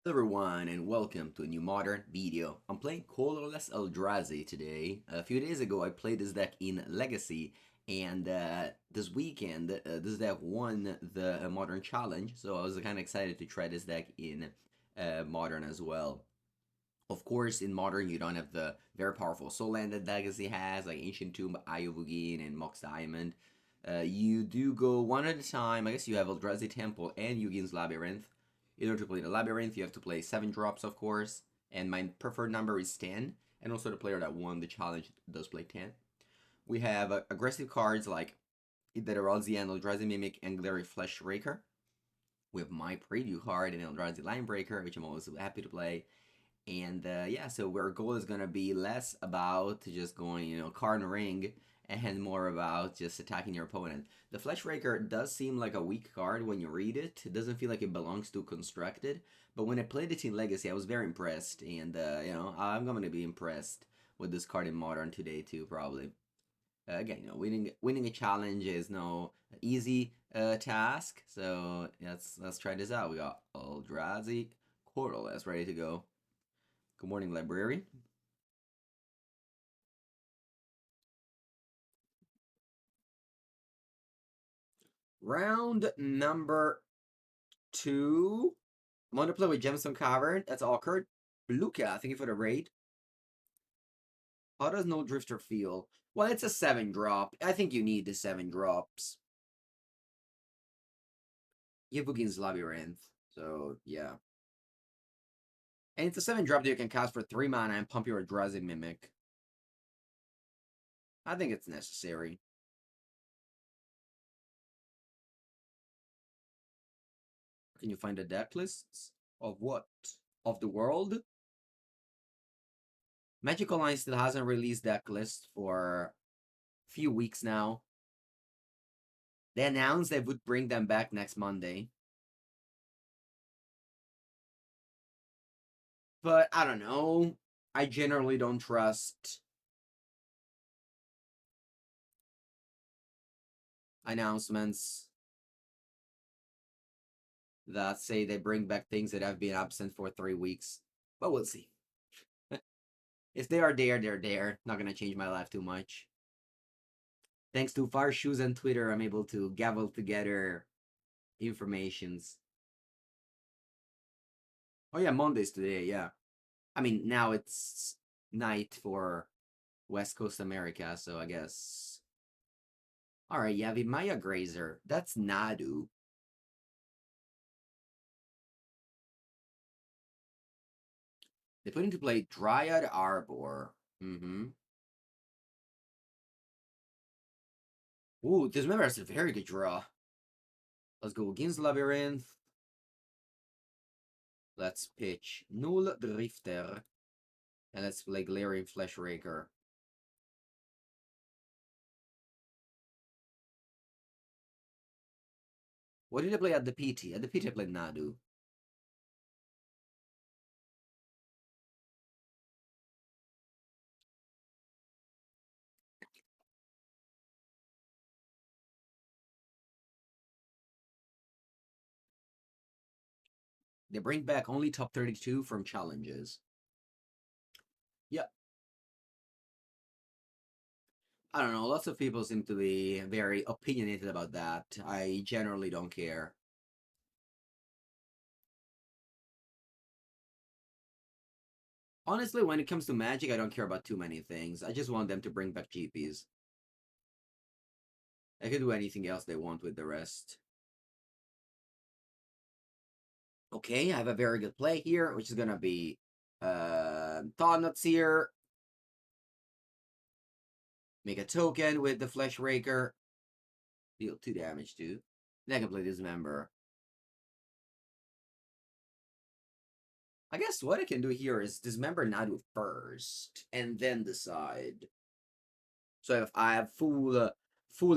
Hello everyone and welcome to a new modern video. I'm playing colorless Eldrazi today. A few days ago I played this deck in Legacy and this weekend this deck won the Modern Challenge, so I was kind of excited to try this deck in Modern as well. Of course, in Modern you don't have the very powerful Soul Land that Legacy has, like Ancient Tomb, Eye of Ugin, and Mox Diamond. You do go one at a time. I guess you have Eldrazi Temple and Ugin's Labyrinth. In order to play the Labyrinth, you have to play 7 drops, of course, and my preferred number is 10, and also the player that won the challenge does play 10. We have aggressive cards like the Heralds and Eldrazi Mimic and Glaring Fleshraker. We have my preview card in Eldrazi Linebreaker, which I'm always happy to play. And yeah, so our goal is going to be less about just going, card and ring, and more about just attacking your opponent. The Fleshraker does seem like a weak card when you read it. It doesn't feel like it belongs to Constructed, but when I played it in Legacy, I was very impressed, and I'm going to be impressed with this card in Modern today too, probably. Again, winning a challenge is no easy task, so let's try this out. We got Eldrazi Colorless ready to go. Good morning, library. Round number 2. I'm going to play with Gemstone Caverns. That's awkward. Luca, thank you for the raid. How does Nulldrifter feel? Well, it's a 7-drop. I think you need the 7 drops. You have Ugin's Labyrinth, so yeah. And it's a 7-drop that you can cast for 3 mana and pump your Eldrazi Mimic. I think it's necessary. Can you find the deck lists? Of what? Of the world? Magic Online still hasn't released deck list for a few weeks now. They announced they would bring them back next Monday. But I don't know. I generally don't trust announcements that say they bring back things that have been absent for 3 weeks. But we'll see. If they are there, they're there. Not gonna change my life too much. Thanks to Fire Shoes and Twitter, I'm able to gavel together informations. Oh yeah, Monday's today, yeah. I mean, now it's night for West Coast America, so I guess. Alright, yeah, the Maya Grazer. That's Nadu. They put into play Dryad Arbor. Ooh, Dismember is a very good draw. Let's go against Labyrinth. Let's pitch Nulldrifter. And let's play Glaring Fleshraker. What did I play at the PT? At the PT I played Nadu. They bring back only top 32 from challenges. Yep. I don't know, lots of people seem to be very opinionated about that. I generally don't care. Honestly, when it comes to Magic, I don't care about too many things. I just want them to bring back GPs. I can do anything else they want with the rest. Okay, I have a very good play here, which is gonna be Thought-Knot Seer. Make a token with the Fleshraker. Deal 2 damage too. Then I can play Dismember. I guess what I can do here is Dismember Nadu first, and then decide. So if I have full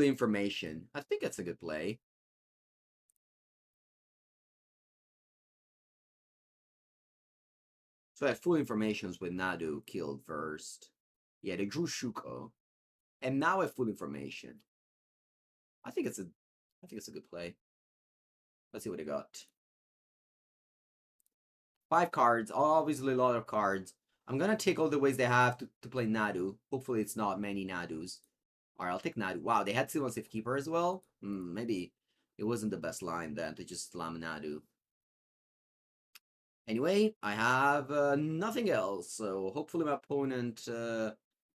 information, I think it's a good play. So I have full information with Nadu killed first. Yeah, they drew Shuko. And now I have full information. I think it's a good play. Let's see what I got. 5 cards, obviously a lot of cards. I'm gonna take all the ways they have to play Nadu. Hopefully it's not many Nadus. Alright, I'll take Nadu. Wow, they had Season Keeper as well? Maybe it wasn't the best line then to just slam Nadu. Anyway, I have nothing else, so hopefully my opponent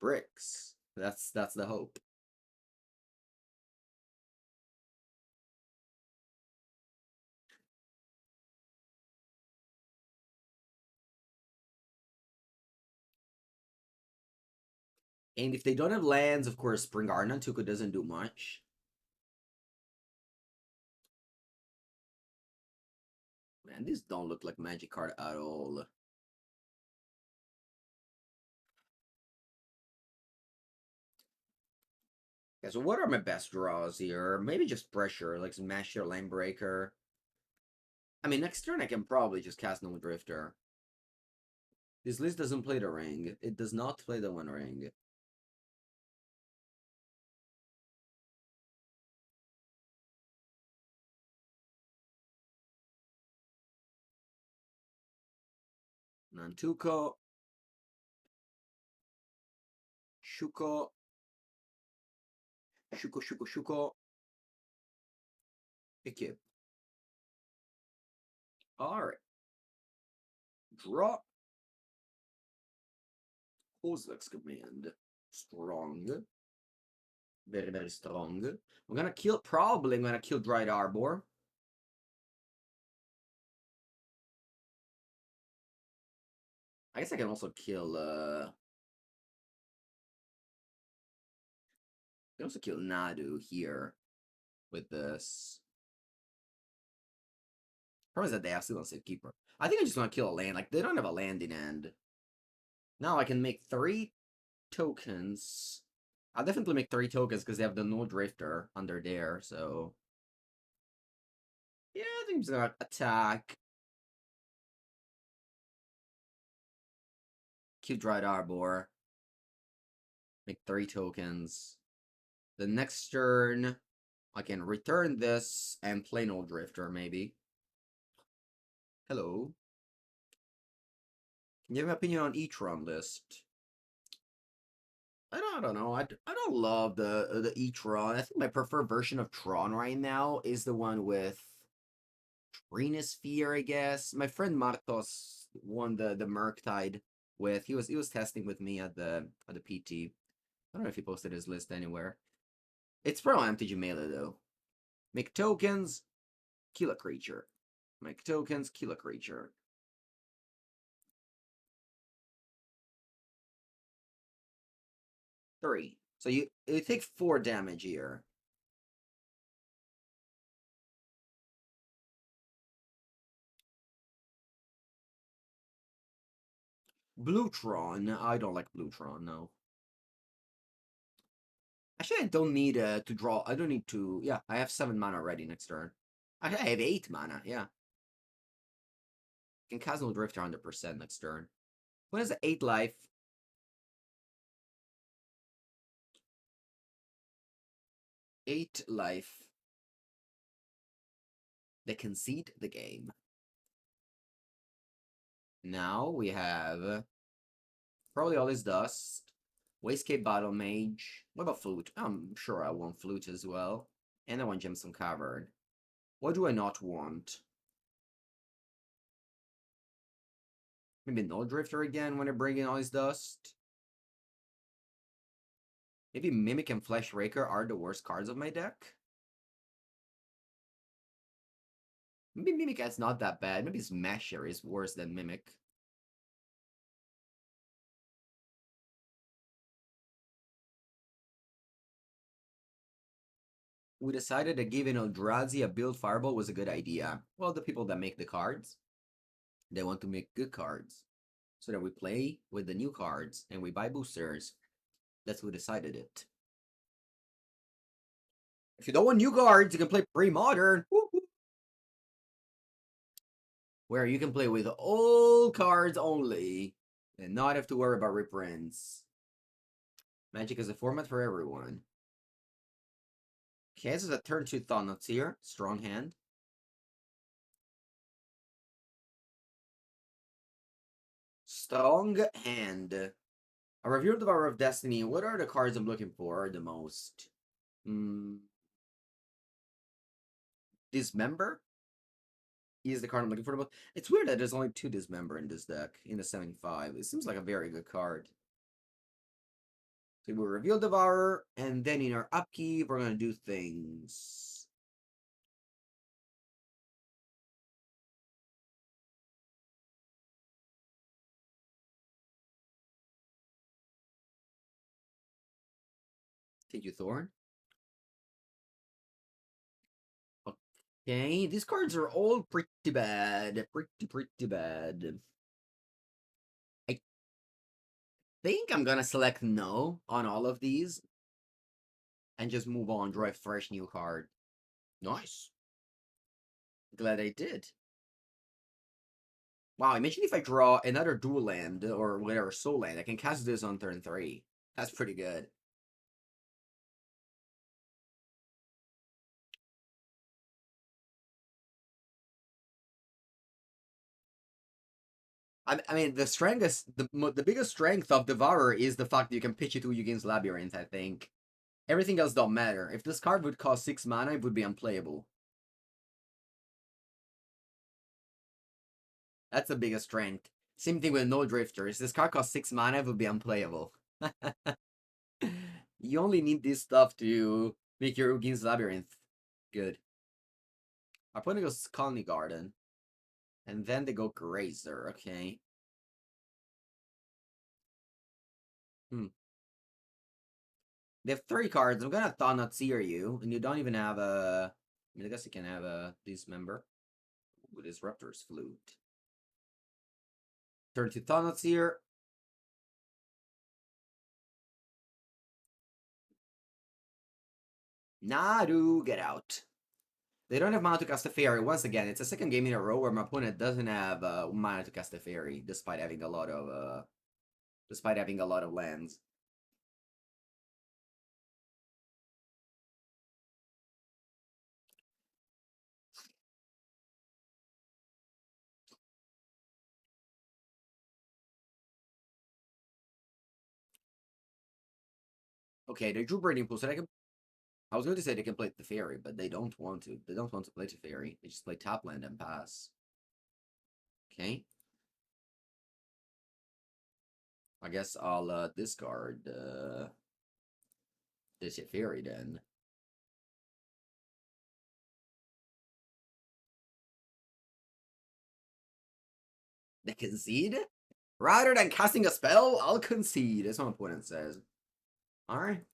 bricks. That's the hope. And if they don't have lands, of course, Spring Arna Tuco doesn't do much. Man, these don't look like Magic card at all. Okay, so what are my best draws here? Maybe just pressure, like Smash your Linebreaker. I mean, next turn I can probably just cast Nulldrifter. This list doesn't play the ring. It does not play the One Ring. Nantuko. Shuko. Shuko. Ikip. Alright. Draw. Kozilek's command. Strong. Very, very strong. I'm gonna kill, probably I'm gonna kill Dried Arbor. I guess I can also kill, I can also kill Nadu here with this. Problem is that they have still Safe Keeper. I think I just want to kill a land. Like, they don't have a land in end. Now I can make 3 tokens. I'll definitely make 3 tokens because they have the Nulldrifter under there, so... Yeah, I think I'm just gonna attack. Kill Dried Arbor. Make 3 tokens. The next turn, I can return this and play Nulldrifter, maybe. Hello. Can you have an opinion on E-Tron list? I don't know. I don't love the E-Tron. I think my preferred version of Tron right now is the one with Trinosphere, I guess. My friend Martos won the Murktide with. He was testing with me at the PT. I don't know if he posted his list anywhere. It's probably MTG Melee though. Make tokens, kill a creature. Make tokens, kill a creature. Three. So you take 4 damage here. Bluetron. I don't like Bluetron, no. Actually, I don't need to draw. I don't need to. Yeah, I have 7 mana already next turn. Actually, I have 8 mana. Yeah. I can cast Nulldrifter 100% next turn. When is it 8 life? 8 life. They concede the game. Now we have probably all this dust. Wastescape Battlemage. What about Flute? I'm sure I want Flute as well. And I want Gemstone Cavern. What do I not want? Maybe Nulldrifter again when I bring in all this dust. Maybe Mimic and Fleshraker are the worst cards of my deck. Maybe Mimic is not that bad. Maybe Smasher is worse than Mimic. We decided that giving Eldrazi a build Fireball was a good idea. Well, the people that make the cards, they want to make good cards. So that we play with the new cards and we buy boosters. That's who decided it. If you don't want new cards, you can play pre-modern. Where you can play with old cards only and not have to worry about reprints. Magic is a format for everyone. Okay, this is a turn 2 Thought-Knot Seer. Strong hand. Strong hand. I reviewed the Devourer of Destiny. What are the cards I'm looking for the most? Dismember is the card I'm looking for the most. It's weird that there's only 2 Dismember in this deck in the 75. It seems like a very good card. So we'll reveal Devourer, and then in our upkeep, we're gonna do things. Thank you, Thorn. Okay, these cards are all pretty bad. Pretty bad. I think I'm gonna select no on all of these. And just move on, draw a fresh new card. Nice. Glad I did. Wow, imagine if I draw another dual land, or whatever, soul land. I can cast this on turn 3. That's pretty good. I mean, the strength, the biggest strength of Devourer is the fact that you can pitch it to Ugin's Labyrinth, I think. Everything else don't matter. If this card would cost 6 mana, it would be unplayable. That's the biggest strength. Same thing with Nulldrifter. If this card costs 6 mana, it would be unplayable. You only need this stuff to make your Ugin's Labyrinth good. Our opponent goes Colony Garden. And then they go Grazer, okay. They have 3 cards. I'm gonna Thought-Knot Seer you, and you don't even have a... I mean, I guess you can have a Dismember. With Disruptor's Flute. Turn to Thought-Knot Seer. Nadu, get out. They don't have mana to cast a fairy. Once again, it's a second game in a row where my opponent doesn't have mana to cast a fairy, despite having a lot of lands. Okay, they drew Burning Pool, so they can... I was going to say they can play the fairy, but they don't want to. They don't want to play the fairy. They just play top land and pass. Okay. I guess I'll discard this fairy then. They concede? Rather than casting a spell, I'll concede, as my opponent says. Alright.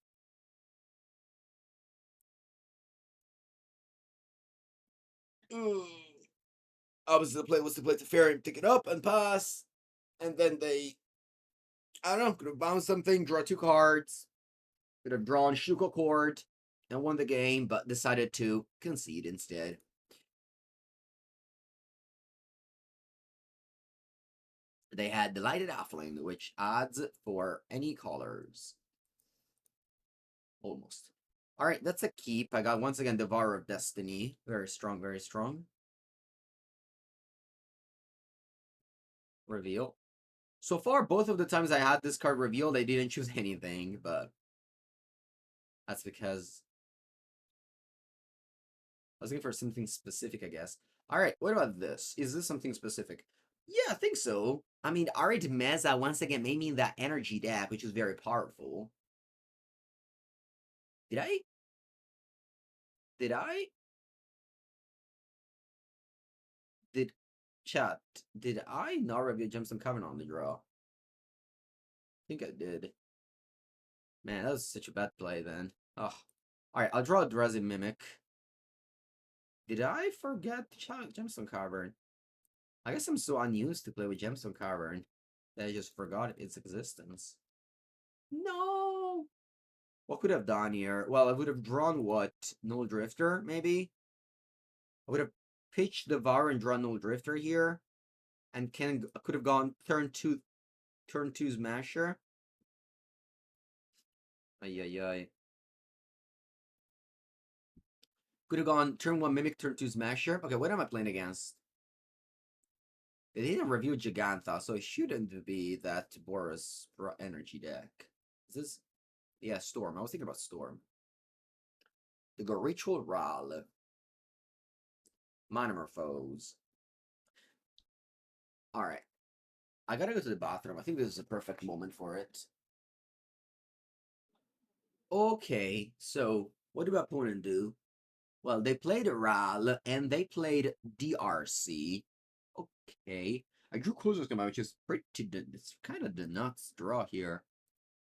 Obviously, the play was to play the fairy, pick it up, and pass. And then they... I don't know, could have bounced something, draw 2 cards. Could have drawn Shuko Court and won the game, but decided to concede instead. They had Delighted Offling, which adds for any colors. Almost. Alright, that's a keep. I got, once again, Devourer of Destiny. Very strong, very strong. Reveal. So far, both of the times I had this card revealed, I didn't choose anything, but... That's because... I was looking for something specific, I guess. Alright, what about this? Is this something specific? Yeah, I think so. I mean, Arid Meza once again made me that energy deck, which is very powerful. Did I? Did I? Did chat? Did I not review Gemstone Caverns on the draw? I think I did. Man, that was such a bad play then. Oh. Alright, I'll draw Eldrazi Mimic. Did I forget Gemstone Cavern? I guess I'm so unused to play with Gemstone Cavern that I just forgot its existence. No! What could I have done here? Well, I would have drawn what? Nulldrifter, maybe? I would have pitched the Devourer and drawn Nulldrifter here. And could have gone turn 2 Smasher. Ay. Could have gone turn 1 Mimic, turn 2 Smasher. Okay, what am I playing against? They didn't review Gigantha, so it shouldn't be that Boros energy deck. Is this? Yeah, Storm. I was thinking about Storm. They go Ritual Ral. Monomorphose. Alright. I gotta go to the bathroom. I think this is a perfect moment for it. Okay, so what do my opponent do? Well, they played Ral and they played DRC. Okay. I drew Kozilek Command, which is pretty. It's kind of the nuts draw here.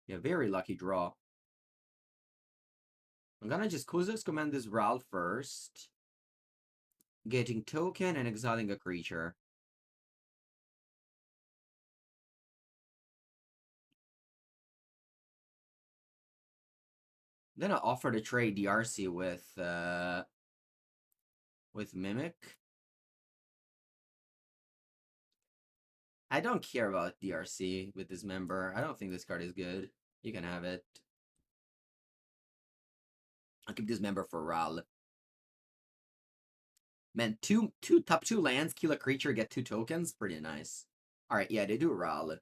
Yeah, very lucky draw. I'm gonna just Kozilek Command this Ral first. Getting token and exiling a creature. Then I offer to trade DRC with Mimic. I don't care about DRC with Dismember. I don't think this card is good. You can have it. I'll keep Dismember for Ral. Man, top two lands, kill a creature, get 2 tokens. Pretty nice. Alright, yeah, they do Ral.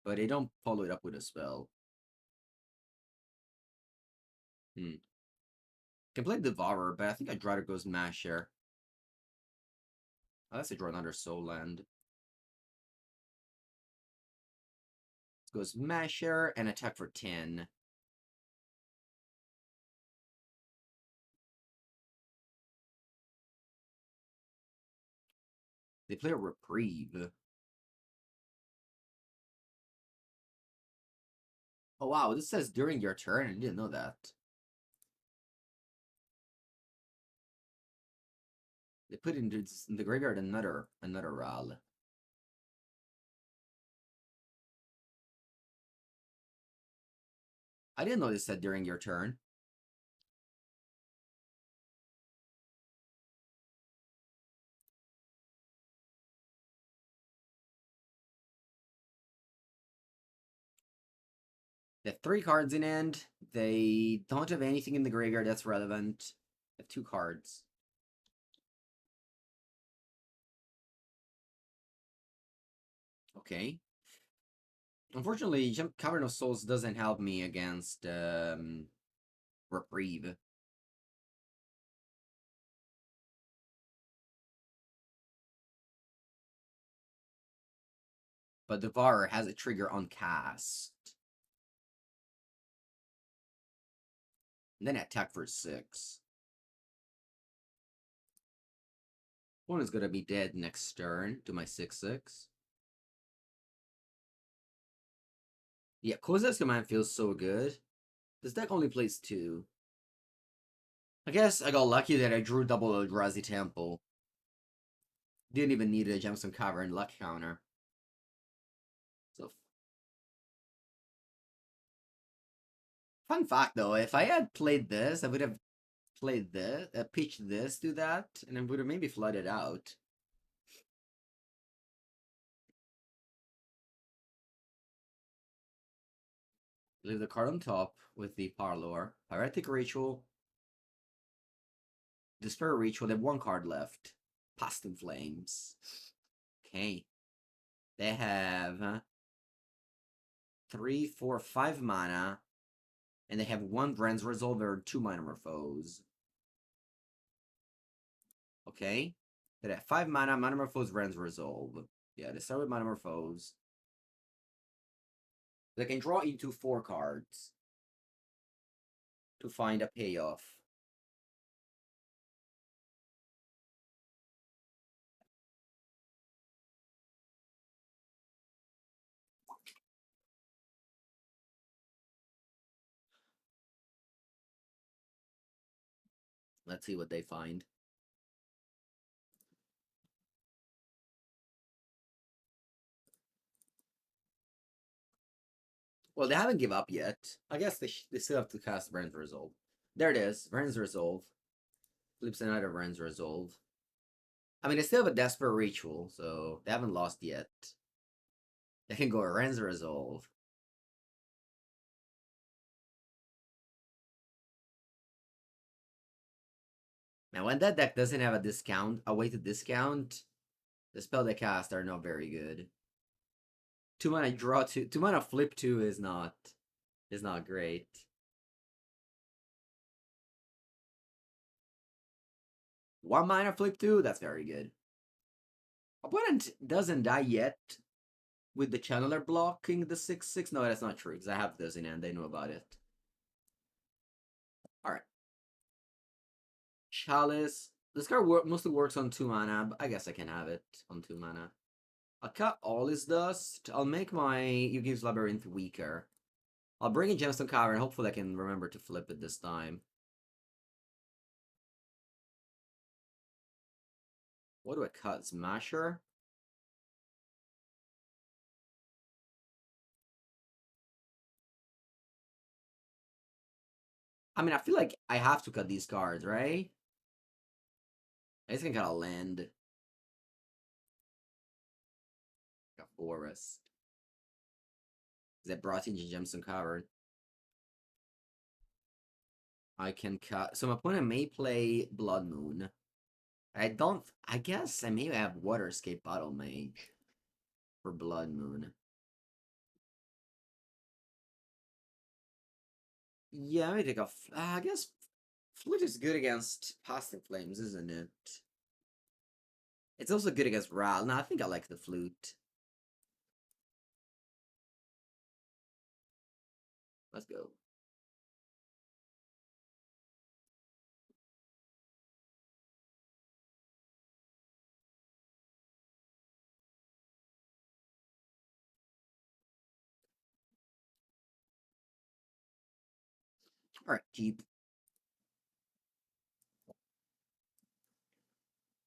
But they don't follow it up with a spell. Can play Devourer, but I think I'd rather go Smasher. Unless I draw another Soul Land. Let's go Smasher and attack for 10. They play a Reprieve. Oh wow, this says during your turn. I didn't know that. They put in the graveyard another Ral. I didn't know this said during your turn. They have 3 cards in hand. They don't have anything in the graveyard that's relevant. They have 2 cards. Okay. Unfortunately, Cavern of Souls doesn't help me against Reprieve. But Devourer has a trigger on cast. And then attack for 6. One is gonna be dead next turn to my 6/6. Yeah, Kozilek Command feels so good. This deck only plays 2. I guess I got lucky that I drew double Eldrazi Temple. Didn't even need a Gemstone Cavern luck counter. So, fun fact though, if I had played this, I would have played this, pitched this to that, and it would have maybe flooded out. Leave the card on top with the Parlor. Pyretic Ritual. Despair Ritual, they have 1 card left. Past in Flames. Okay. They have 3, 4, 5 mana. And they have 1 Brand's Resolve or 2 Monomorphose. Okay. They have 5 mana, Monomorphose, Brand's Resolve. Yeah, they start with Monomorphose. They can draw into 4 cards to find a payoff. Let's see what they find. Well, they haven't given up yet. I guess they still have to cast Brand's Resolve. There it is. Brand's Resolve. Flips another Brand's Resolve. I mean, they still have a Desperate Ritual, so they haven't lost yet. They can go Ren's Resolve. Now, when that deck doesn't have a discount, a way to discount, The spell they cast are not very good. 2 mana draw 2, 2 mana flip 2 is not great. One mana flip 2, that's very good. Opponent doesn't die yet with the channeler blocking the 6/6. No, that's not true, because I have this in hand, they know about it. Alright. Chalice. This card mostly works on 2 mana, but I guess I can have it on 2 mana. I'll cut all his dust. I'll make my Ugin's Labyrinth weaker. I'll bring in Gemstone Cavern. Hopefully I can remember to flip it this time. What do I cut? Smasher? I mean, I feel like I have to cut these cards, right? I just can cut a land. Like a forest. That brought in Gemstone Cavern. I can cut. So my opponent may play Blood Moon. I guess I may have Waterscape Battlemage for Blood Moon. Yeah, let me take off. I guess Flute is good against Past in Flames, isn't it? It's also good against Ral. No, I think I like the Flute. Let's go. Alright, keep.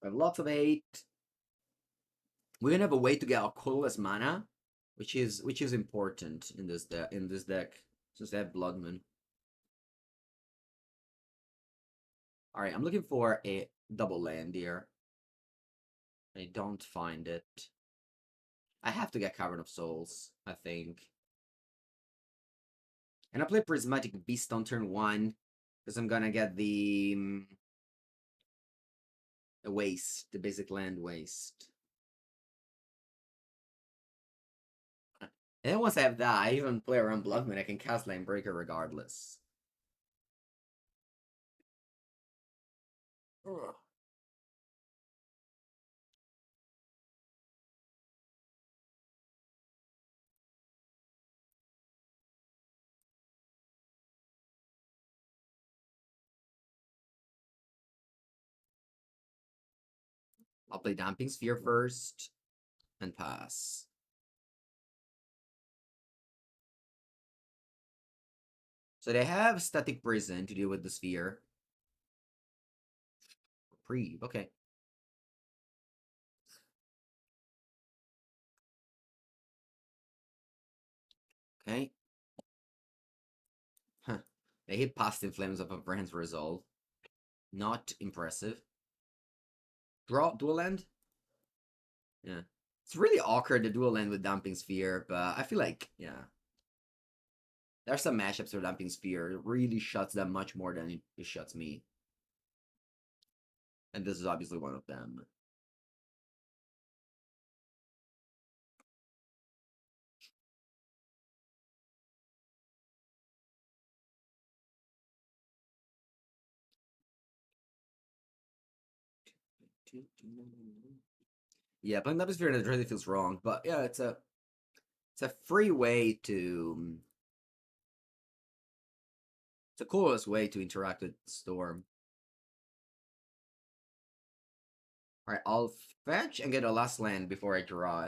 We have lots of 8. We're gonna have a way to get a colorless mana, which is important in this deck since they have Blood Moon. Alright, I'm looking for a double land here. I don't find it. I have to get Cavern of Souls, I think. And I play Prismatic Vista on turn 1, because I'm gonna get the waste, the basic land waste. And then once I have that, I even play around Blood Moon, I can cast Linebreaker regardless. Ugh. I'll play Damping Sphere first, and pass. So they have Static Prison to deal with the Sphere. Reprieve, okay. Okay. Huh. They hit Past in Flames of a friend's resolve. Not impressive. Draw, dual land? Yeah. It's really awkward to dual land with Damping Sphere, but I feel like, yeah. There's some matchups where Damping Sphere really shuts them much more than it shuts me. And this is obviously one of them. Yeah, playing Damping Sphere in the really feels wrong, but yeah, it's a free way to it's a coolest way to interact with Storm. Alright, I'll fetch and get a last land before I draw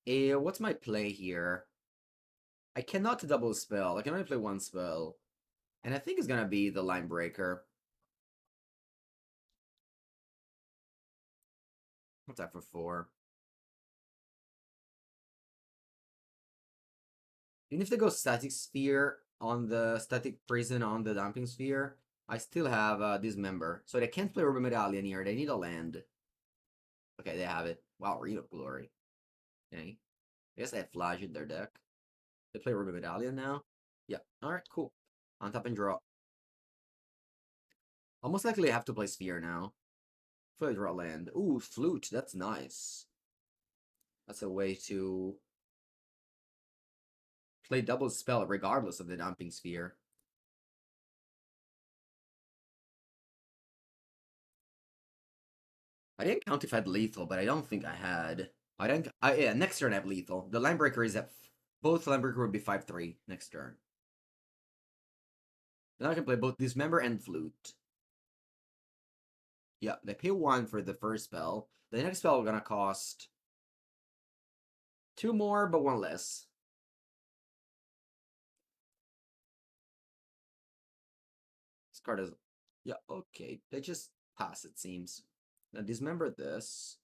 it. What's my play here? I cannot double spell. I can only play one spell. And I think it's gonna be the Linebreaker. What's that for 4? Even if they go Static Sphere on the Static Prison on the Damping Sphere, I still have Dismember. So they can't play Ruby Medallion here. They need a land. Okay, they have it. Wow, Read of Glory. Okay. I guess they have Flash in their deck. They play Ruby Medallion now? Yeah. Alright, cool. On top and draw. I'll most likely have to play Sphere now. Flute draw land. Ooh, flute. That's nice. That's a way to play double spell regardless of the Dumping Sphere. I didn't count if I had lethal, but I don't think I had. I don't. Yeah, next turn I have lethal. The Linebreaker is at both Linebreaker would be 5/3 next turn. Then I can play both Dismember and Flute. Yeah, they pay 1 for the first spell. The next spell is gonna cost 2 more, but 1 less. This card is. Yeah, okay. They just pass, it seems. Now Dismember this.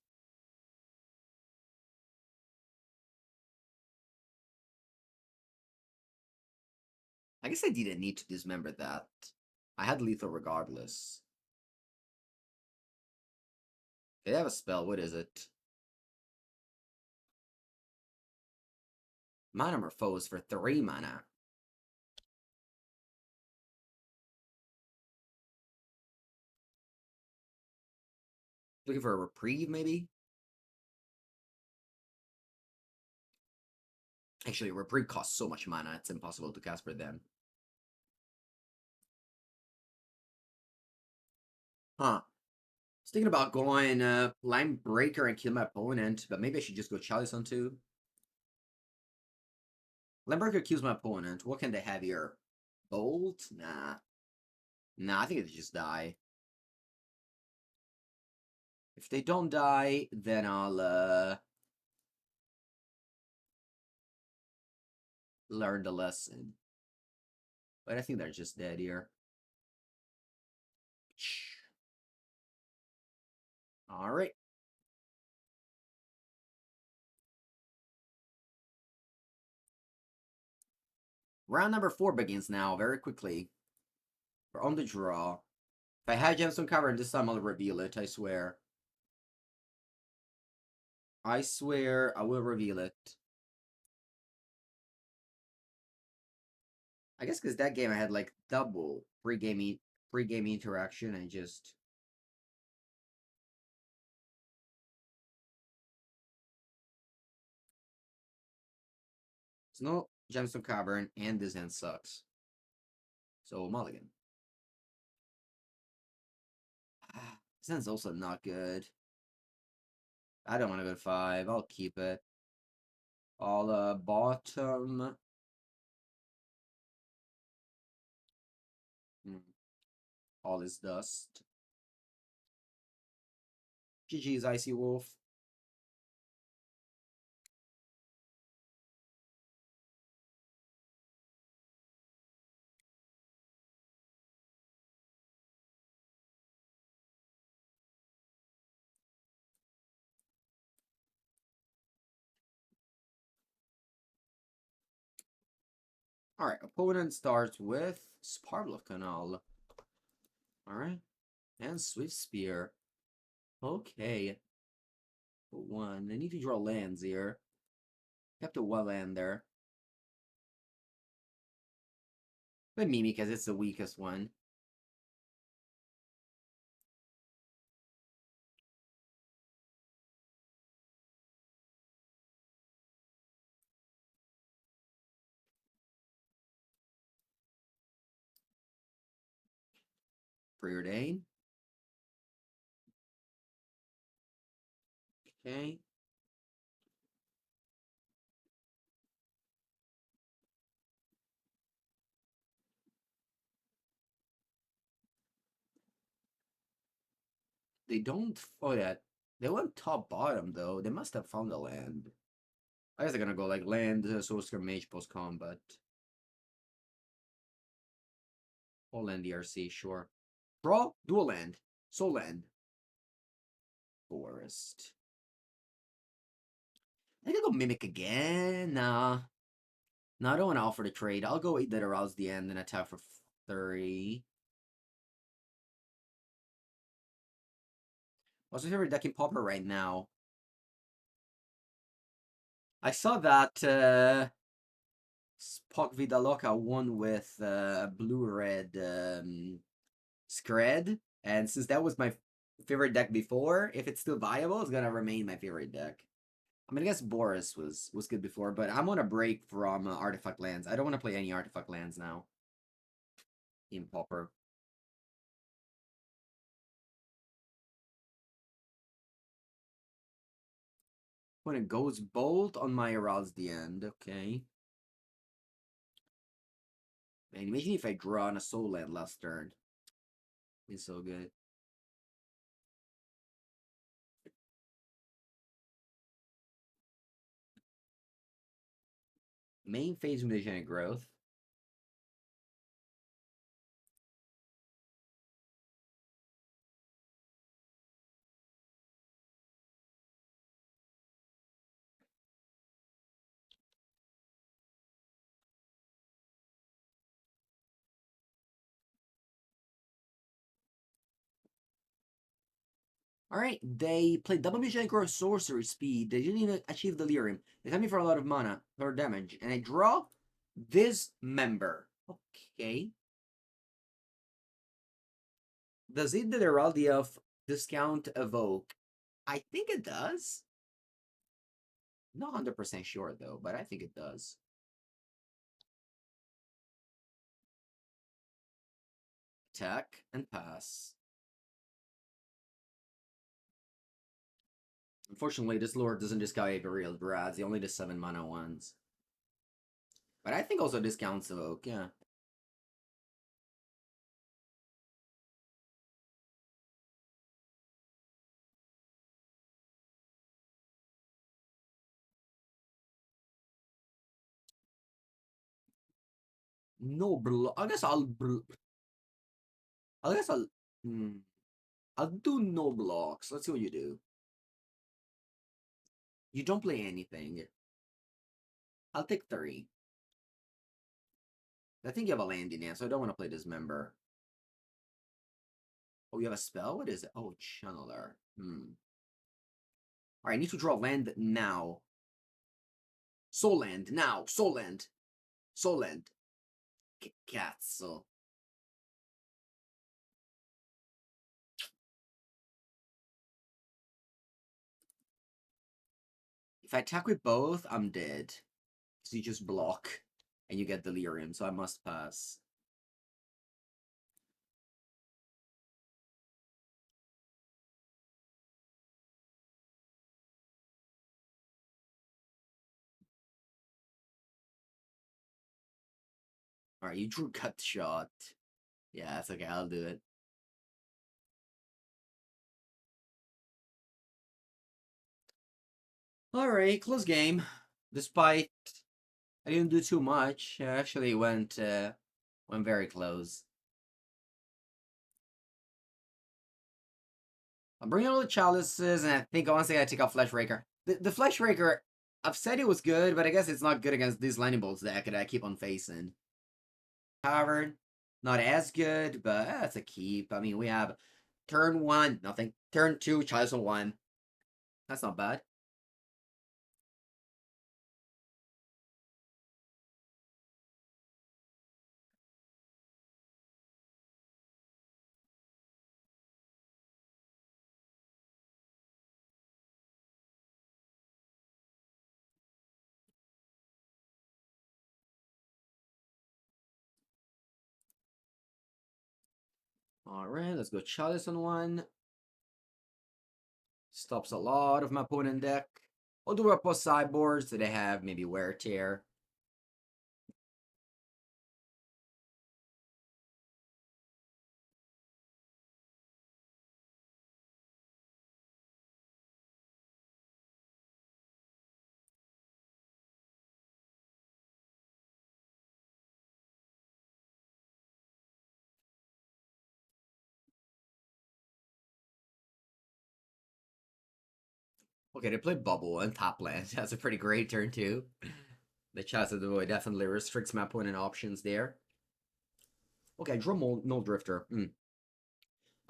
I guess I didn't need to Dismember that. I had lethal regardless. They have a spell. What is it? Monomorphose for 3 mana. Looking for a reprieve, maybe? Actually, reprieve costs so much mana, it's impossible to cast for them. Huh. I was thinking about going Linebreaker and kill my opponent, but maybe I should just go Chalice on 2. Linebreaker kills my opponent. What can they have here? Bolt? Nah. Nah, I think they just die. If they don't die, then I'll learn the lesson. But I think they're just dead here. Alright. Round number 4 begins now, very quickly. We're on the draw. If I had Gemstone Caverns this time, I'll reveal it, I swear. I swear I will reveal it. I guess because that game I had like double pre-game interaction and just... There's no Gemstone Cavern and this hand sucks. So mulligan. This hand's also not good. I don't want to go to 5. I'll keep it. I'll bottom. All is dust. GG's Icy Wolf. Alright, opponent starts with Sparble Canal. Alright. And Swift Spear. Okay. 1. I need to draw lands here. Kept a 1 land there. But Mimic, because it's the weakest one. Preordain. Okay. They don't... Oh, yeah. They went top bottom, though. They must have found a land. I guess they're gonna go, like, land, Sorcerer, Mage, post-combat. All land DRC, sure. Draw, dual land. Soul land. Forest. I can go Mimic again. Nah. No, I don't want to offer the trade. I'll go 8 that arouse the end and attack for 3. What's my favorite deck in Pauper right now? I saw that Spock Vidaloka won with blue-red Scred, and since that was my favorite deck before. If it's still viable, it's gonna remain my favorite deck. I mean, I guess Boros was good before, but I'm on a break from artifact lands. I don't want to play any artifact lands now. In Pauper. When it goes bolt on my Heralds the end, okay. Man, imagine if I draw on a soul land last turn. It's so good. Main phase mutagenetic growth. Alright, they played double mutagenetic growth sorcery speed. They didn't even achieve delirium. They hit me for a lot of mana, or damage, and I draw Dismember. Okay. Does it the Heraldi of discount evoke? I think it does. Not 100% sure though, but I think it does. Attack and pass. Unfortunately, this lord doesn't discount a real Eldrazi. He only does 7 mana ones. But I think also discounts evoke, yeah. No block. I guess I'll. I guess I'll. I'll do no blocks. Let's see what you do. You don't play anything. I'll take 3. I think you have a land in here, so I don't want to play Dismember. Oh, you have a spell? What is it? Oh, Channeler. Alright, I need to draw land now. Soul land, now. Soul land. Soul land. Cazzo. If I attack with both, I'm dead. So you just block, and you get Delirium, so I must pass. Alright, you drew Cut Shot. Yeah, that's okay, I'll do it. Alright, close game. Despite I didn't do too much, I actually went very close. I'm bringing all the chalices, and I think honestly I take out Fleshraker. The Fleshraker, I've said it was good, but I guess it's not good against this Lightning Bolts deck that I keep on facing. Cavern, not as good, but that's a keep. I mean, we have turn 1, nothing. Turn 2, Chalice on 1. That's not bad. Alright, let's go Chalice on 1. Stops a lot of my opponent deck. I'll do up both sideboards that I have, maybe Wear Tear. Okay, they play Bubble and Top Land. That's a pretty great turn too. The Chalice of the Void definitely restricts my opponent options there. Okay, draw Nulldrifter.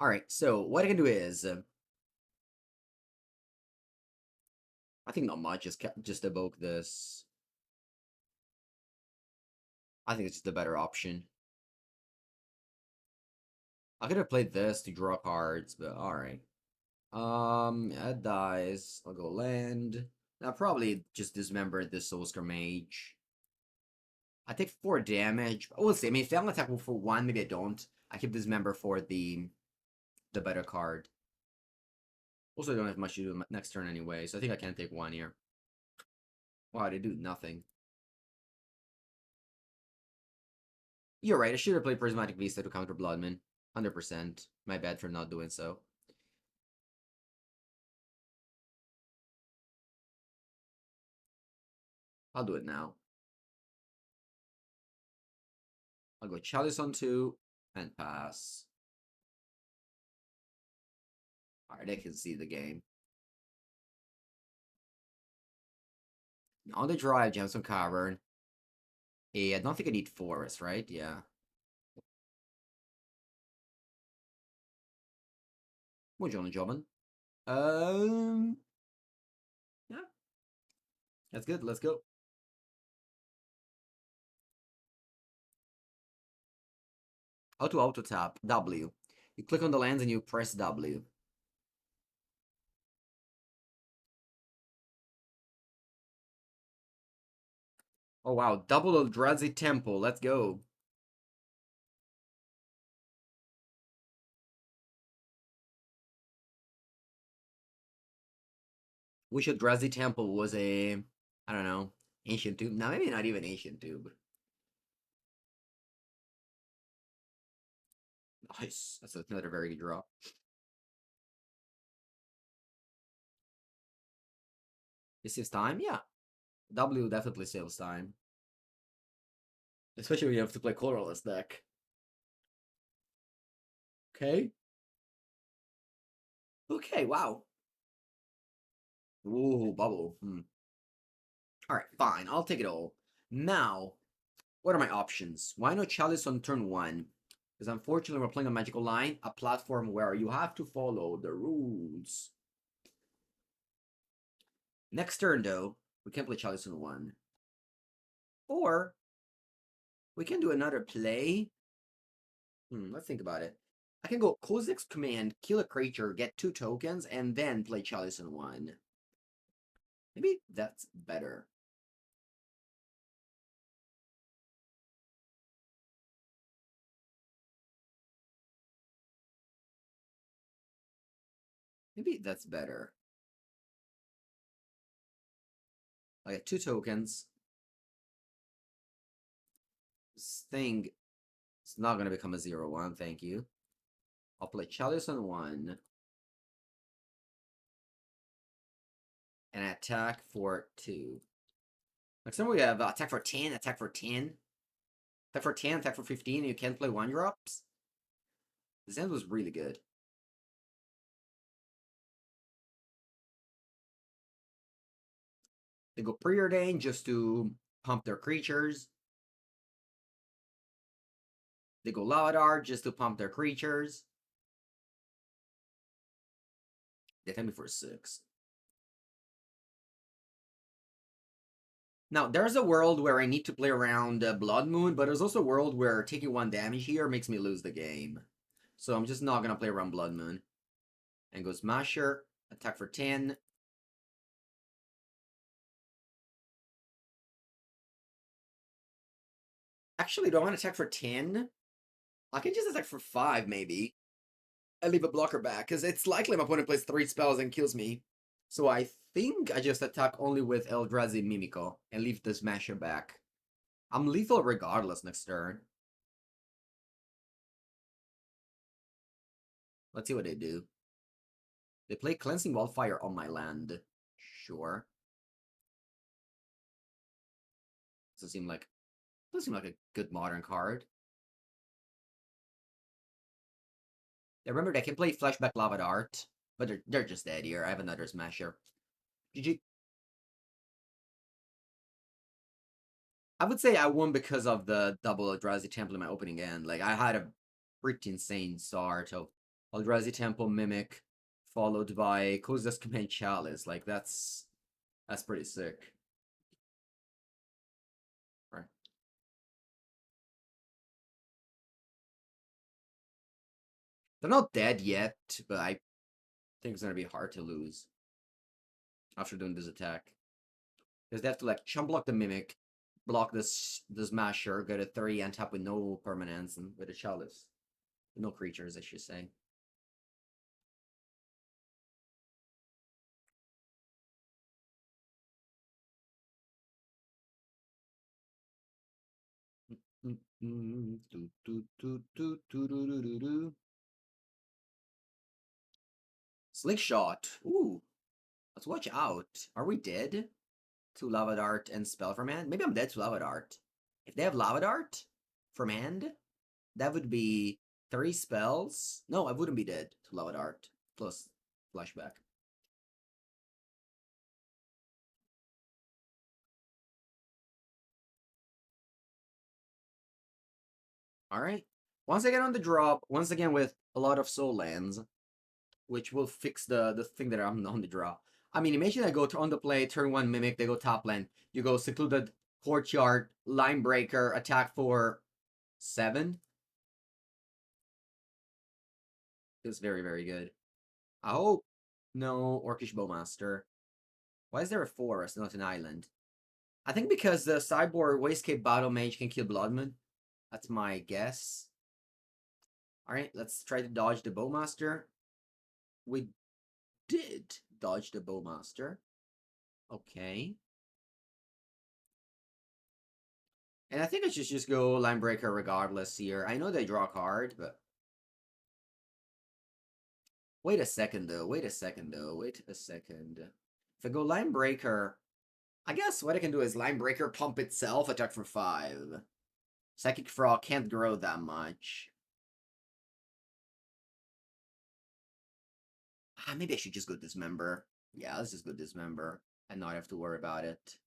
Alright, so what I can do is... I think not much, just evoke this. I think it's just a better option. I could have played this to draw cards, but alright. That dies. I'll go land. I'll probably just dismember this Soulscar Mage. I take 4 damage. We'll see. I mean, if I'm attack for 1, maybe I don't. I keep Dismember for the better card. Also, I don't have much to do next turn anyway, so I think I can take 1 here. Wow, they do nothing. You're right, I should have played Prismatic Vista to counter Bloodman. 100%. My bad for not doing so. I'll do it now. I'll go Chalice on 2 and pass. Alright, I can see the game. On the drive, Gemstone Cavern. I don't think I need Forest, right? Yeah. Buongiorno, Joban. Yeah. That's good. Let's go. How to auto tap? W. You click on the lands and you press W. Oh wow, double Eldrazi Temple. Let's go. Wish Eldrazi Temple was a, I don't know, Ancient Tube. No, maybe not even Ancient Tube. Nice. That's another very good draw. It saves time? Yeah. W definitely saves time. Especially when you have to play colorless deck. Okay. Okay, wow. Ooh, bubble. Alright, fine. I'll take it all. Now, what are my options? Why not Chalice on turn 1? Because unfortunately, we're playing a Magical Line, a platform where you have to follow the rules. Next turn, though, we can play Chalice on 1. Or, we can do another play. Let's think about it. I can go Kozilek's Command, kill a creature, get 2 tokens, and then play Chalice on 1. Maybe that's better. Maybe that's better. I get 2 tokens. This thing is not going to become a 0-1, thank you. I'll play Chalice on 1. And attack for 2. Next time we have attack for 10, attack for 10. Attack for 10, attack for 15, and you can't play 1-drops. This end was really good. They go Preordain just to pump their creatures. They go Laudar just to pump their creatures. They attack me for 6. Now, there's a world where I need to play around Blood Moon, but there's also a world where taking 1 damage here makes me lose the game. So I'm just not going to play around Blood Moon. And goes Smasher, attack for 10. Actually, do I want to attack for 10? I can just attack for 5, maybe. I leave a blocker back, because it's likely my opponent plays 3 spells and kills me. So I think I just attack only with Eldrazi Mimic and leave the Smasher back. I'm lethal regardless next turn. Let's see what they do. They play Cleansing Wildfire on my land. Sure. Doesn't seem like a good modern card. Yeah, remember they can play Flashback Lava Dart, but they're just dead here. I have another Smasher. GG. I would say I won because of the double Eldrazi Temple in my opening end. Like, I had a pretty insane start of Eldrazi Temple Mimic, followed by Kozilek's Command Chalice. Like, that's pretty sick. Right. They're not dead yet, but think it's gonna be hard to lose after doing this attack. Because they have to like chump block the Mimic, block this Smasher, go to 30 and tap with no permanents and with a Chalice. No creatures, I should say. Slick shot. Ooh. Let's watch out. Are we dead to Lava Dart and Spell from hand? Maybe I'm dead to Lava Dart. If they have Lava Dart from hand, that would be 3 spells. No, I wouldn't be dead to Lava Dart plus Flashback. Alright. Once again on the drop, once again with a lot of soul lands, which will fix the thing that I'm on the draw. I mean, imagine I go on the play, turn 1 Mimic, they go top lane. You go Secluded Courtyard, Linebreaker, attack for 7. It's very, very good. I hope no Orcish Bowmaster. Why is there a forest, not an island? I think because the sideboard Wastescape Battlemage can kill Bloodmoon. That's my guess. Alright, let's try to dodge the Bowmaster. We did dodge the Bowmaster. Okay. And I think I should just go Linebreaker regardless here. I know they draw a card, but... Wait a second, though. Wait a second. If I go Linebreaker... I guess what I can do is Linebreaker pump itself, attack for 5. Psychic Frog can't grow that much. Maybe I should just go Dismember. Yeah, let's just go Dismember and not have to worry about it.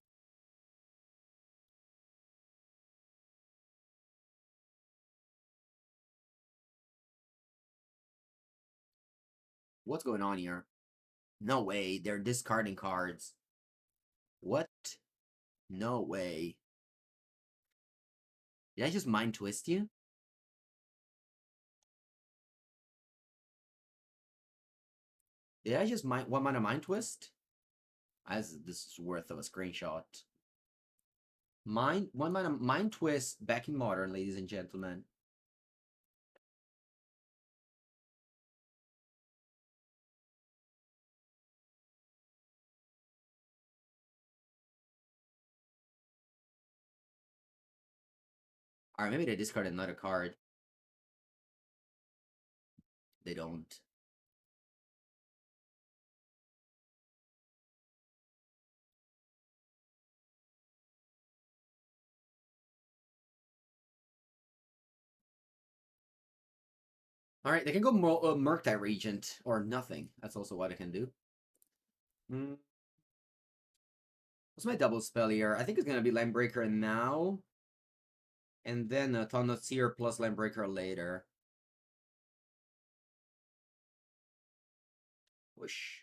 What's going on here? No way, they're discarding cards. What? No way. Did I just Mind Twist you? Did I just one mana Mind Twist? As this is worth of a screenshot. One mana Mind Twist back in Modern, ladies and gentlemen. Alright, maybe they discarded another card. They don't. Alright, they can go Murktide Regent, or nothing. That's also what I can do. What's my double spell here? I think it's gonna be Linebreaker now. And then Thought-Knot Seer plus Linebreaker later. Whoosh.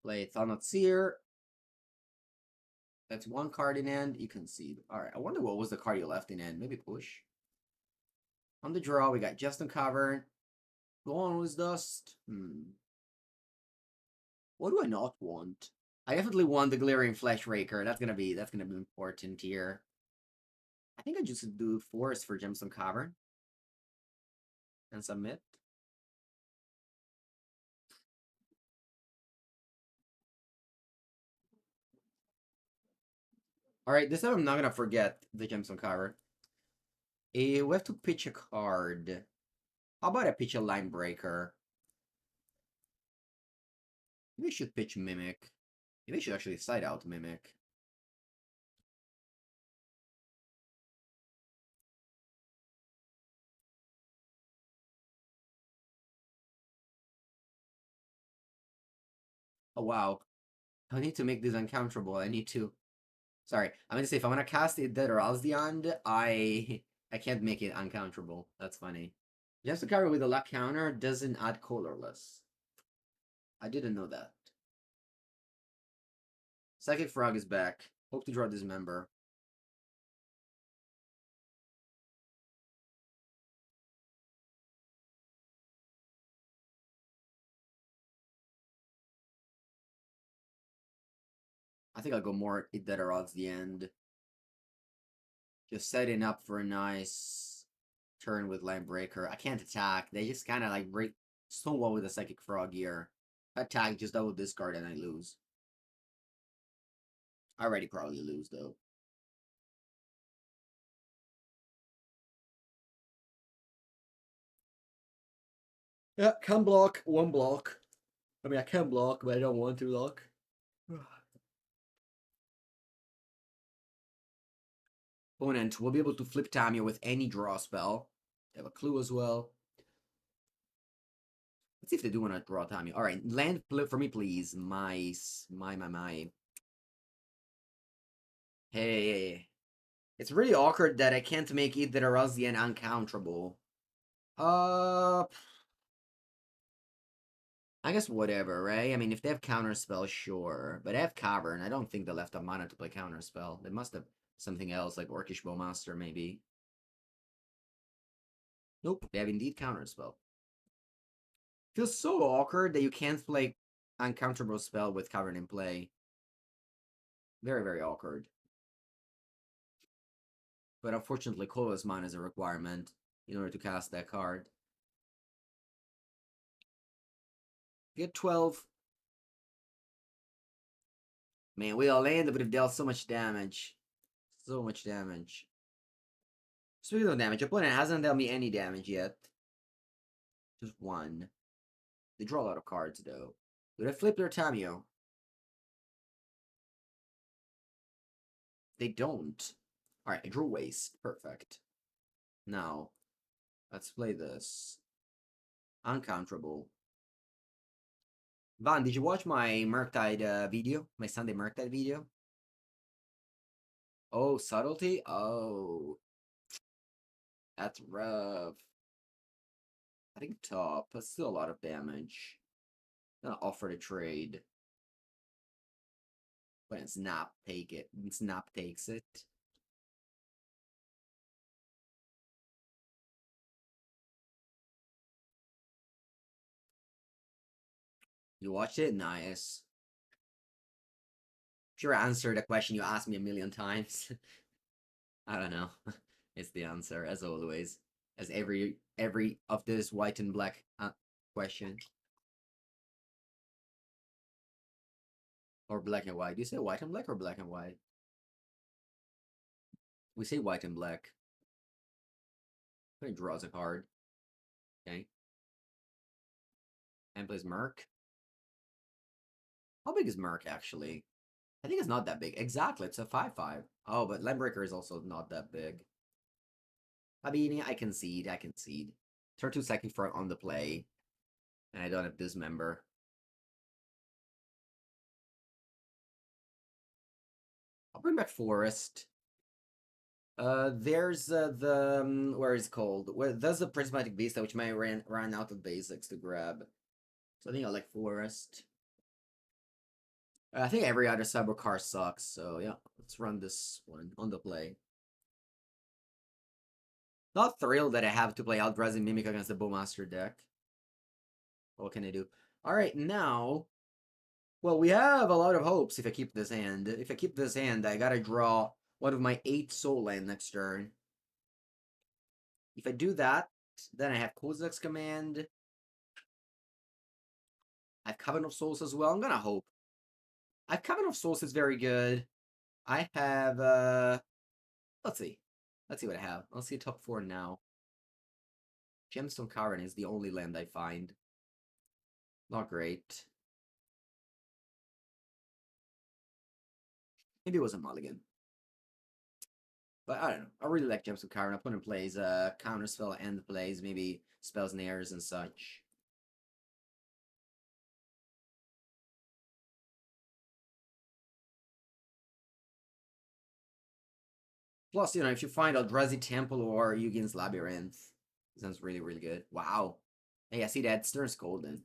Play Thought-Knot Seer. That's 1 card in hand. You can see. Alright, I wonder what was the card you left in hand. Maybe push. On the draw, we got Gemstone Caverns. Go on with Dust. What do I not want? I definitely want the Glaring Fleshraker. That's gonna be important here. I think I just do Forest for Gemstone Cavern. And submit. Alright, this time I'm not gonna forget the Gemstone Cavern. We have to pitch a card. How about I pitch a Linebreaker? Maybe I should pitch Mimic. Maybe I should actually side out Mimic. Oh wow. I need to make this uncounterable. I need to... Sorry, I'm gonna say if I want to cast it Dead or Alsdiand, I can't make it uncounterable. That's funny. Just to cover with a luck counter doesn't add colorless. I didn't know that. Psychic Frog is back. Hope to draw Dismember. I think I'll go more Izzet at the end. Just setting up for a nice turn with Linebreaker. I can't attack. They just kind of like break so well with the Psychic Frog here. Attack, just double discard, and I lose. I already probably lose, though. Yeah, can block, one block. I mean, I can block, but I don't want to block. Opponent will be able to flip Tamio with any draw spell. They have a clue as well. Let's see if they do want to draw Tamio. Alright, land flip for me, please. My. Hey. It's really awkward that I can't make either Eldrazi uncounterable. I guess whatever, right? I mean, if they have counterspell, sure. But they have Cavern. I don't think they left a mana to play counterspell. They must have something else, like Orcish Bowmaster, maybe. Nope, they have indeed counterspell. Feels so awkward that you can't play uncounterable spell with Cavern in play. Very, very awkward. But unfortunately, colorless mana is a requirement in order to cast that card. Get 12. Man, we all landed, but it dealt so much damage. So much damage. Speaking of damage, opponent hasn't dealt me any damage yet. Just one. They draw a lot of cards, though. Do they flip their Tamio? They don't. Alright, I drew Waste. Perfect. Now, let's play this. Uncounterable. Van, did you watch my Murktide video? My Sunday Murktide video? Oh, subtlety? Oh. That's rough. I think top, but still a lot of damage. I'm gonna offer to trade. But Snap take it. Snap takes it. You watched it? Nice. Sure, answer the question you asked me a million times. I don't know. It's the answer, as always. As every of this white and black question. Or black and white. Do you say white and black or black and white? We say white and black. He draws a card. Okay. And plays Merc. How big is Merc, actually? I think it's not that big. Exactly, it's a 5/5. Oh, but Linebreaker is also not that big. I mean, I concede. Turn 2 Psychic Frog on the play. And I don't have Dismember. I'll bring back Forest. There's where is it called? There's the Prismatic Vista, which might run out of basics to grab. So I think I like Forest. I think every other cyber car sucks, so yeah, let's run this one on the play. Not thrilled that I have to play Eldrazi Mimic against the Bowmaster deck. What can I do? Alright, now... Well, we have a lot of hopes if I keep this hand. If I keep this hand, I gotta draw one of my 8 soul land next turn. If I do that, then I have Kozilek's Command. I have Cavern of Souls as well. I'm gonna hope. I have Cavern of Souls is very good. I have, let's see. Let's see what I have. Let's see top 4 now. Gemstone Caverns is the only land I find. Not great. Maybe it was a mulligan. But I don't know. I really like Gemstone Caverns. Opponent plays Counterspell and plays maybe spells and errors and such. Plus, you know, if you find Eldrazi Temple or Ugin's Labyrinth, it sounds really, really good. Wow. Hey, I see that. Stern's golden.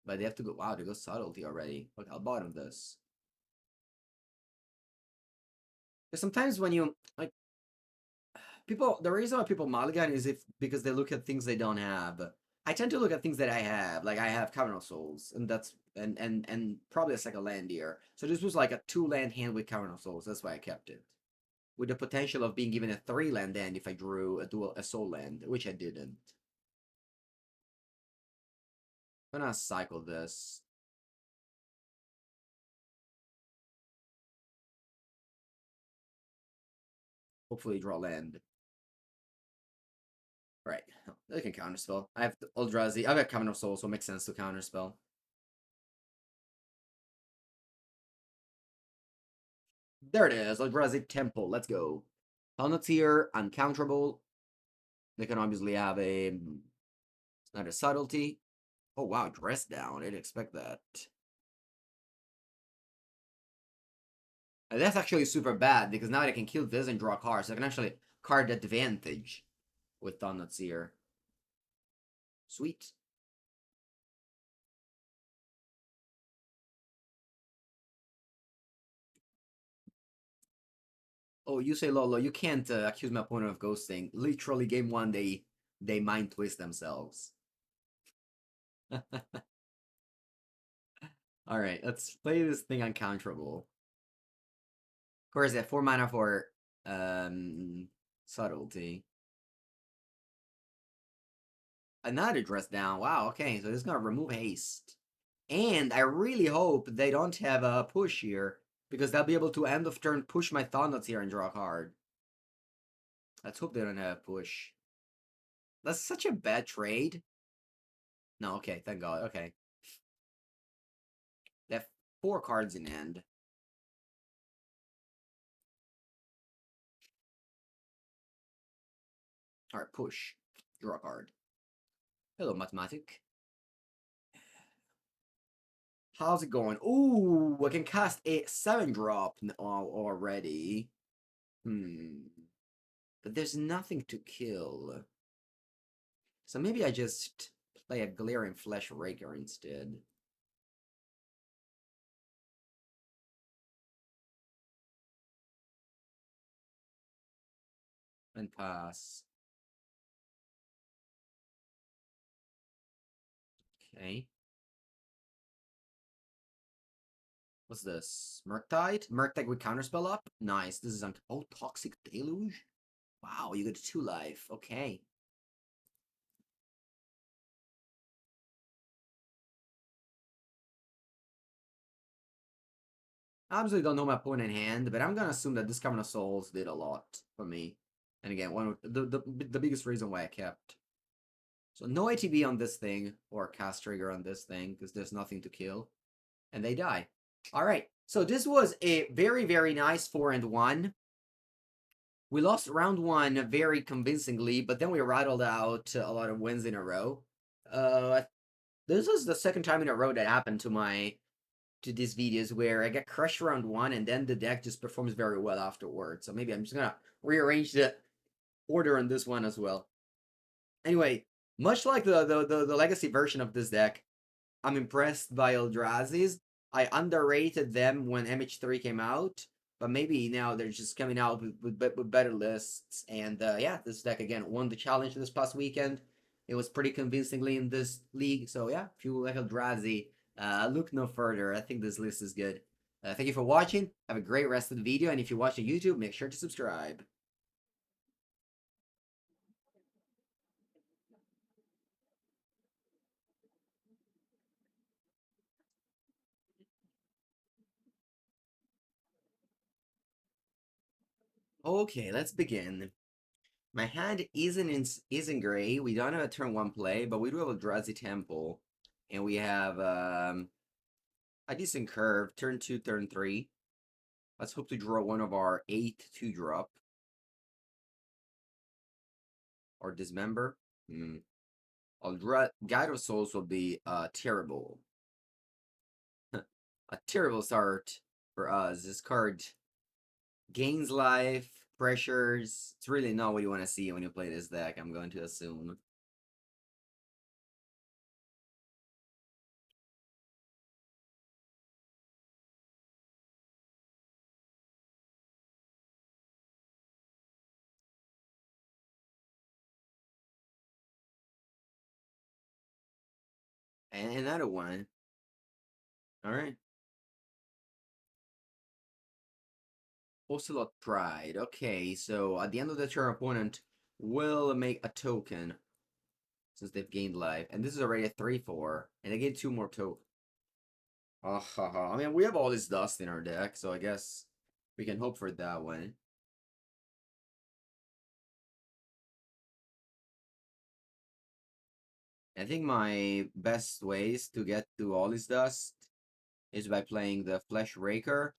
But they have to go, wow, they go subtlety already. Look, I'll bottom this. Because sometimes when you, like, people, the reason why people mulligan is because they look at things they don't have. I tend to look at things that I have. Like, I have Cavern of Souls, and that's, and probably a second land here. So this was like a 2-land hand with Cavern of Souls. That's why I kept it. With the potential of being given a 3-land end if I drew a soul land, which I didn't. I'm gonna cycle this. Hopefully draw land. Right. They can counterspell. I have Eldrazi. I've got Cavern of Souls, so it makes sense to counterspell. There it is. Eldrazi Temple. Let's go. Thought-Knot Seer, uncounterable. They can obviously have a... It's not a subtlety. Oh, wow. Dress down. I didn't expect that. And that's actually super bad, because now I can kill this and draw cards. So I can actually card advantage with Thought-Knot Seer. Sweet. Oh, you say Lolo, you can't accuse my opponent of ghosting. Literally, game one, they mind twist themselves. All right, let's play this thing uncounterable. Of course, they have 4 mana for subtlety. Another dress down. Wow. Okay, so it's gonna remove haste, and I really hope they don't have a push here, because they'll be able to end of turn push my Thought-Knot here and draw a card. Let's hope they don't have a push. That's such a bad trade. No, okay, thank God. Okay. They have 4 cards in hand. Alright, push. Draw a card. Hello, Mathematic. How's it going? Ooh, I can cast a 7-drop already. But there's nothing to kill. So maybe I just play a Glaring Fleshraker instead. And pass. Okay. What's this? Murktide? Murktide with counterspell up? Nice. This is on. Oh, Toxic Deluge? Wow, you get 2 life. Okay. I absolutely don't know my opponent in hand, but I'm gonna assume that this Cavern of Souls did a lot for me. And again, one of the biggest reason why I kept. So no ATB on this thing, or cast trigger on this thing, because there's nothing to kill. And they die. Alright, so this was a very, very nice 4-1. We lost round 1 very convincingly, but then we rattled out a lot of wins in a row. This is the second time in a row that happened to these videos where I get crushed round 1 and then the deck just performs very well afterwards. So maybe I'm just gonna rearrange the order on this one as well. Anyway, much like the legacy version of this deck, I'm impressed by Eldrazi's. I underrated them when MH3 came out, but maybe now they're just coming out with better lists. And yeah, this deck again won the challenge this past weekend. It was pretty convincingly in this league. So yeah, if you like Eldrazi, look no further. I think this list is good. Thank you for watching. Have a great rest of the video. And if you're watching YouTube, make sure to subscribe. Okay, let's begin. My hand isn't gray. We don't have a turn 1 play, but we do have a Eldrazi Temple. And we have a decent curve. Turn 2, turn 3. Let's hope to draw one of our 8 2-drop. Or Dismember. Guide of Souls will be terrible. A terrible start for us. This card gains life, pressures. It's really not what you want to see when you play this deck, I'm going to assume. And another one. Alright. Ocelot Pride. Okay, so at the end of the turn, opponent will make a token since they've gained life. And this is already a 3/4. And they get 2 more tokens. I mean, we have all this dust in our deck, so I guess we can hope for that one. I think my best ways to get to all this dust is by playing the Fleshraker,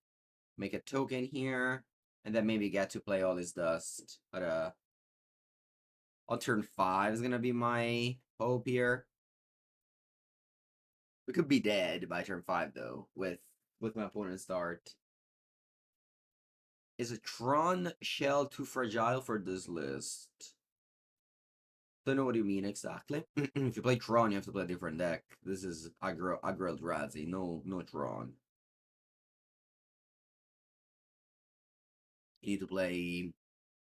make a token here, and then maybe get to play all this dust. But on turn 5 is gonna be my hope here. We could be dead by turn 5 though, with my opponent's start. Is a Tron Shell too fragile for this list? Don't know what you mean exactly. If you play Tron, you have to play a different deck. This is Aggro Eldrazi, no Tron. You need to play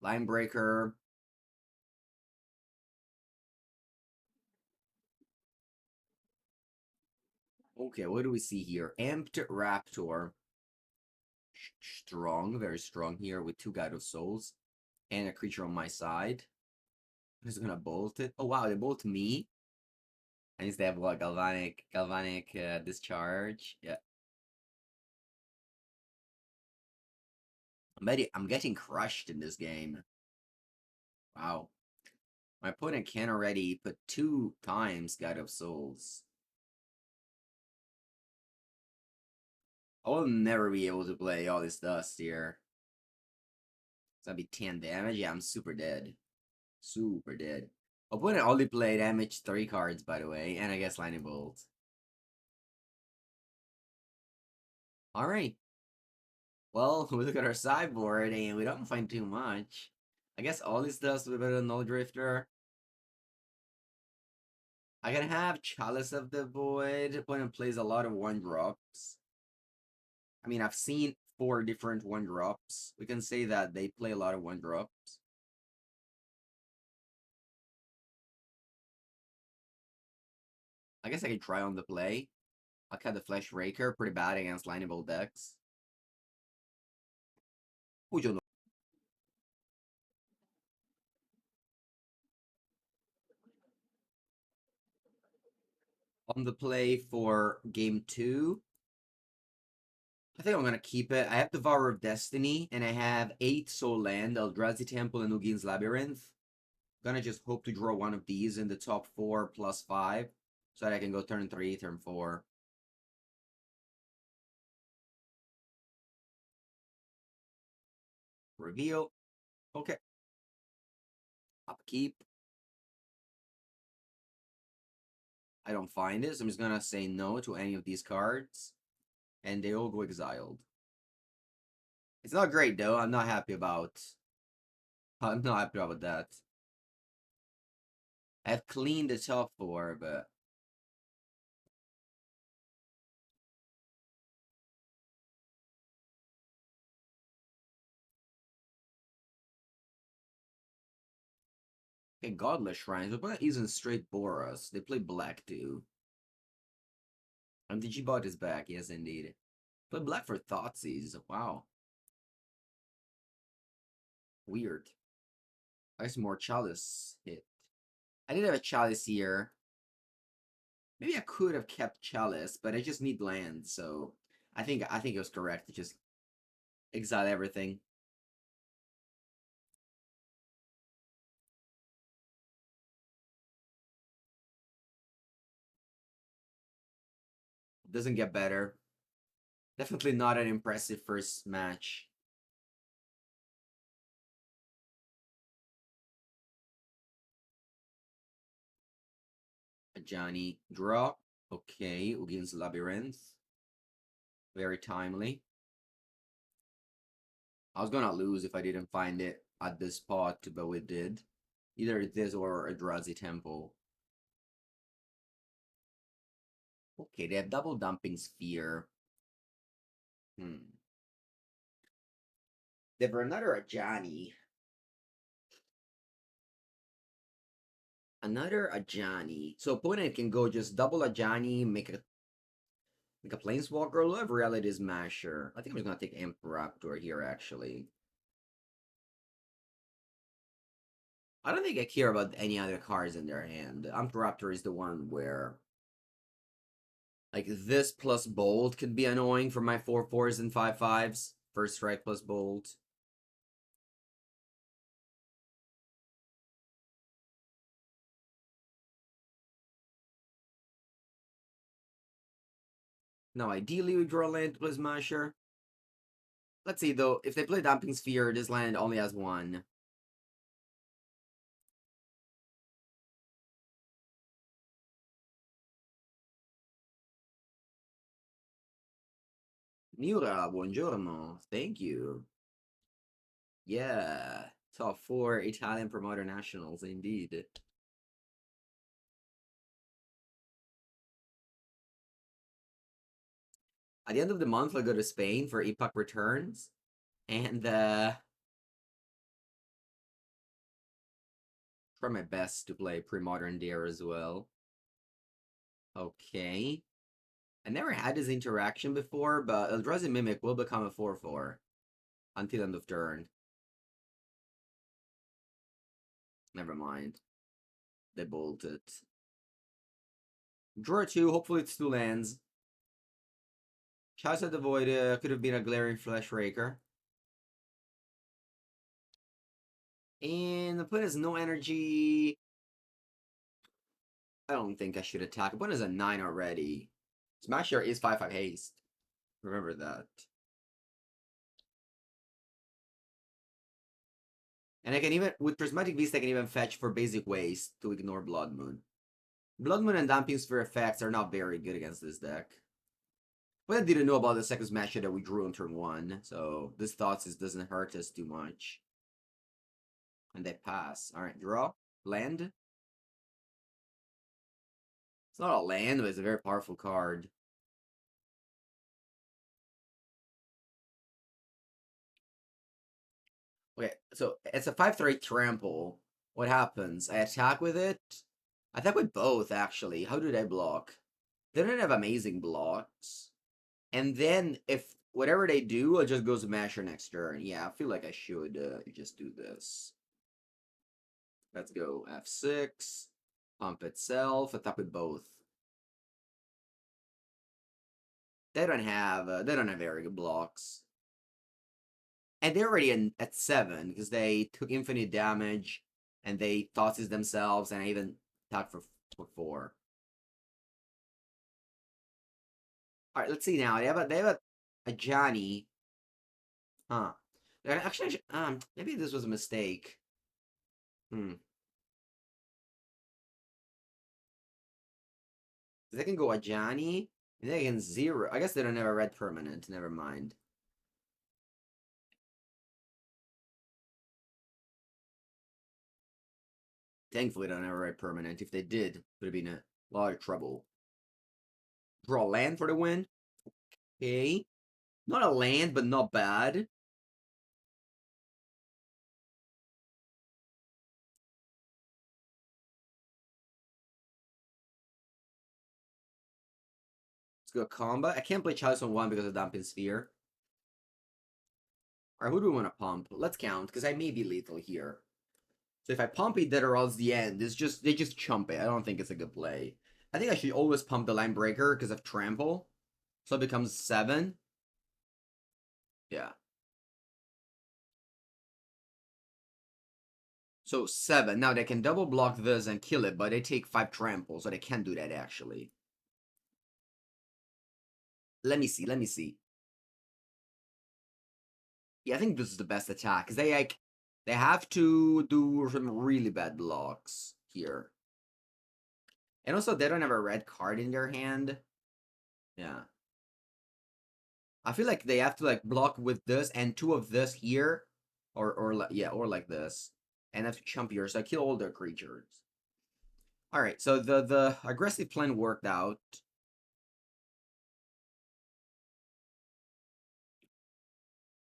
Linebreaker. Okay, what do we see here? Amped Raptor. Strong, very strong here with 2 Guide of Souls. And a creature on my side. Who's gonna bolt it? Oh wow, they bolt me. I need to have what? Galvanic discharge. Yeah. I'm getting crushed in this game. Wow. My opponent can already put 2 times Guide of Souls. I will never be able to play all this dust here. It's gonna be 10 damage. Yeah, I'm super dead. Super dead. Opponent only play damage 3 cards, by the way, and I guess Lightning Bolt. Alright. Well, we look at our sideboard and we don't find too much. I guess all this dust will be better than Nulldrifter. I can have Chalice of the Void. Opponent plays a lot of 1-drops. I mean, I've seen 4 different 1-drops. We can say that they play a lot of 1-drops. I guess I can try on the play. I'll cut the Fleshraker, pretty bad against lineable decks. Who on the play for game 2. I think I'm gonna keep it. I have Devourer of Destiny, and I have 8 Soul Land, Eldrazi Temple, and Ugin's Labyrinth. Gonna just hope to draw one of these in the top 4 plus 5, so that I can go turn 3, turn 4. Reveal. Okay. Upkeep. I don't find it, so I'm just gonna say no to any of these cards. And they all go exiled. It's not great though. I'm not happy about that. I've cleaned the top 4, but okay, Godless Shrines, but isn't straight Boros. They play black too. And the G-Bot is back, yes indeed. Play black for Thoughtseize. Wow. Weird. I guess more Chalice hit. I did have a Chalice here. Maybe I could have kept Chalice, but I just need land, so I think it was correct to just exile everything. Doesn't get better. Definitely not an impressive first match. Johnny draw. Okay, Ugin's Labyrinth. Very timely. I was gonna lose if I didn't find it at this spot, but we did. Either this or Eldrazi Temple. Okay, they have double dumping sphere. They have another Ajani. Another Ajani. So opponent can go just double Ajani, make a Planeswalker, love Reality Smasher. I think I'm just gonna take Imperaptor here actually. I don't think I care about any other cards in their hand. Imperaptor is the one where like this plus Bolt could be annoying for my 4/4s and 5/5s. First strike plus Bolt. Now ideally we draw land plus Smasher. Let's see though, if they play Damping Sphere, this land only has one. Miura, buongiorno. Thank you. Yeah. Top 4 Italian promoter nationals, indeed. At the end of the month, I'll go to Spain for Epoch Returns. And try my best to play pre-modern there as well. Okay. I never had this interaction before, but Eldrazi Mimic will become a 4/4 until end of turn. Never mind. They bolted. Draw 2, hopefully it's 2 lands. Chalice of the Void could have been a Glaring Fleshraker. And the opponent has no energy. I don't think I should attack. Opponent has a 9 already. Smasher is 5/5 haste. Remember that. And I can even, with Prismatic Vista, I can even fetch for basic waste to ignore Blood Moon. Blood Moon and Damping Sphere effects are not very good against this deck. But I didn't know about the second Smasher that we drew on turn 1, so this Thoughts doesn't hurt us too much. And they pass. Alright, draw. Land. It's not a land, but it's a very powerful card. Okay, so it's a 5/3 trample. What happens? I attack with it. I attack with both, actually. How do they block? They don't have amazing blocks. And then if whatever they do, I'll just go Smasher next turn. Yeah, I feel like I should just do this. Let's go F6. Pump itself. Attack with both. They don't have very good blocks. And they're already at 7 because they took infinite damage and they tosses themselves, and I even attacked for 4. All right, let's see now. They have a Johnny. Huh. Actually, maybe this was a mistake. They can go a Johnny, and they can 0. I guess they don't have a red permanent. Never mind. Thankfully, they don't have a red permanent. If they did, would have been a lot of trouble. Draw land for the win. Okay. Not a land, but not bad. Let's go combat. I can't play Chalice on 1 because of Damping Sphere. Alright, who do we want to pump? Let's count, because I may be lethal here. So if I pump it dead or else the end, they just chump it. I don't think it's a good play. I think I should always pump the Linebreaker because of Trample. So it becomes 7. Yeah. So 7. Now they can double block this and kill it, but they take 5 Trample, so they can't do that actually. Let me see. Yeah, I think this is the best attack, because they have to do some really bad blocks here. And also, they don't have a red card in their hand. Yeah. I feel like they have to like block with this and 2 of this here, or like this, and have to chump here, so I kill all their creatures. All right, so the aggressive plan worked out.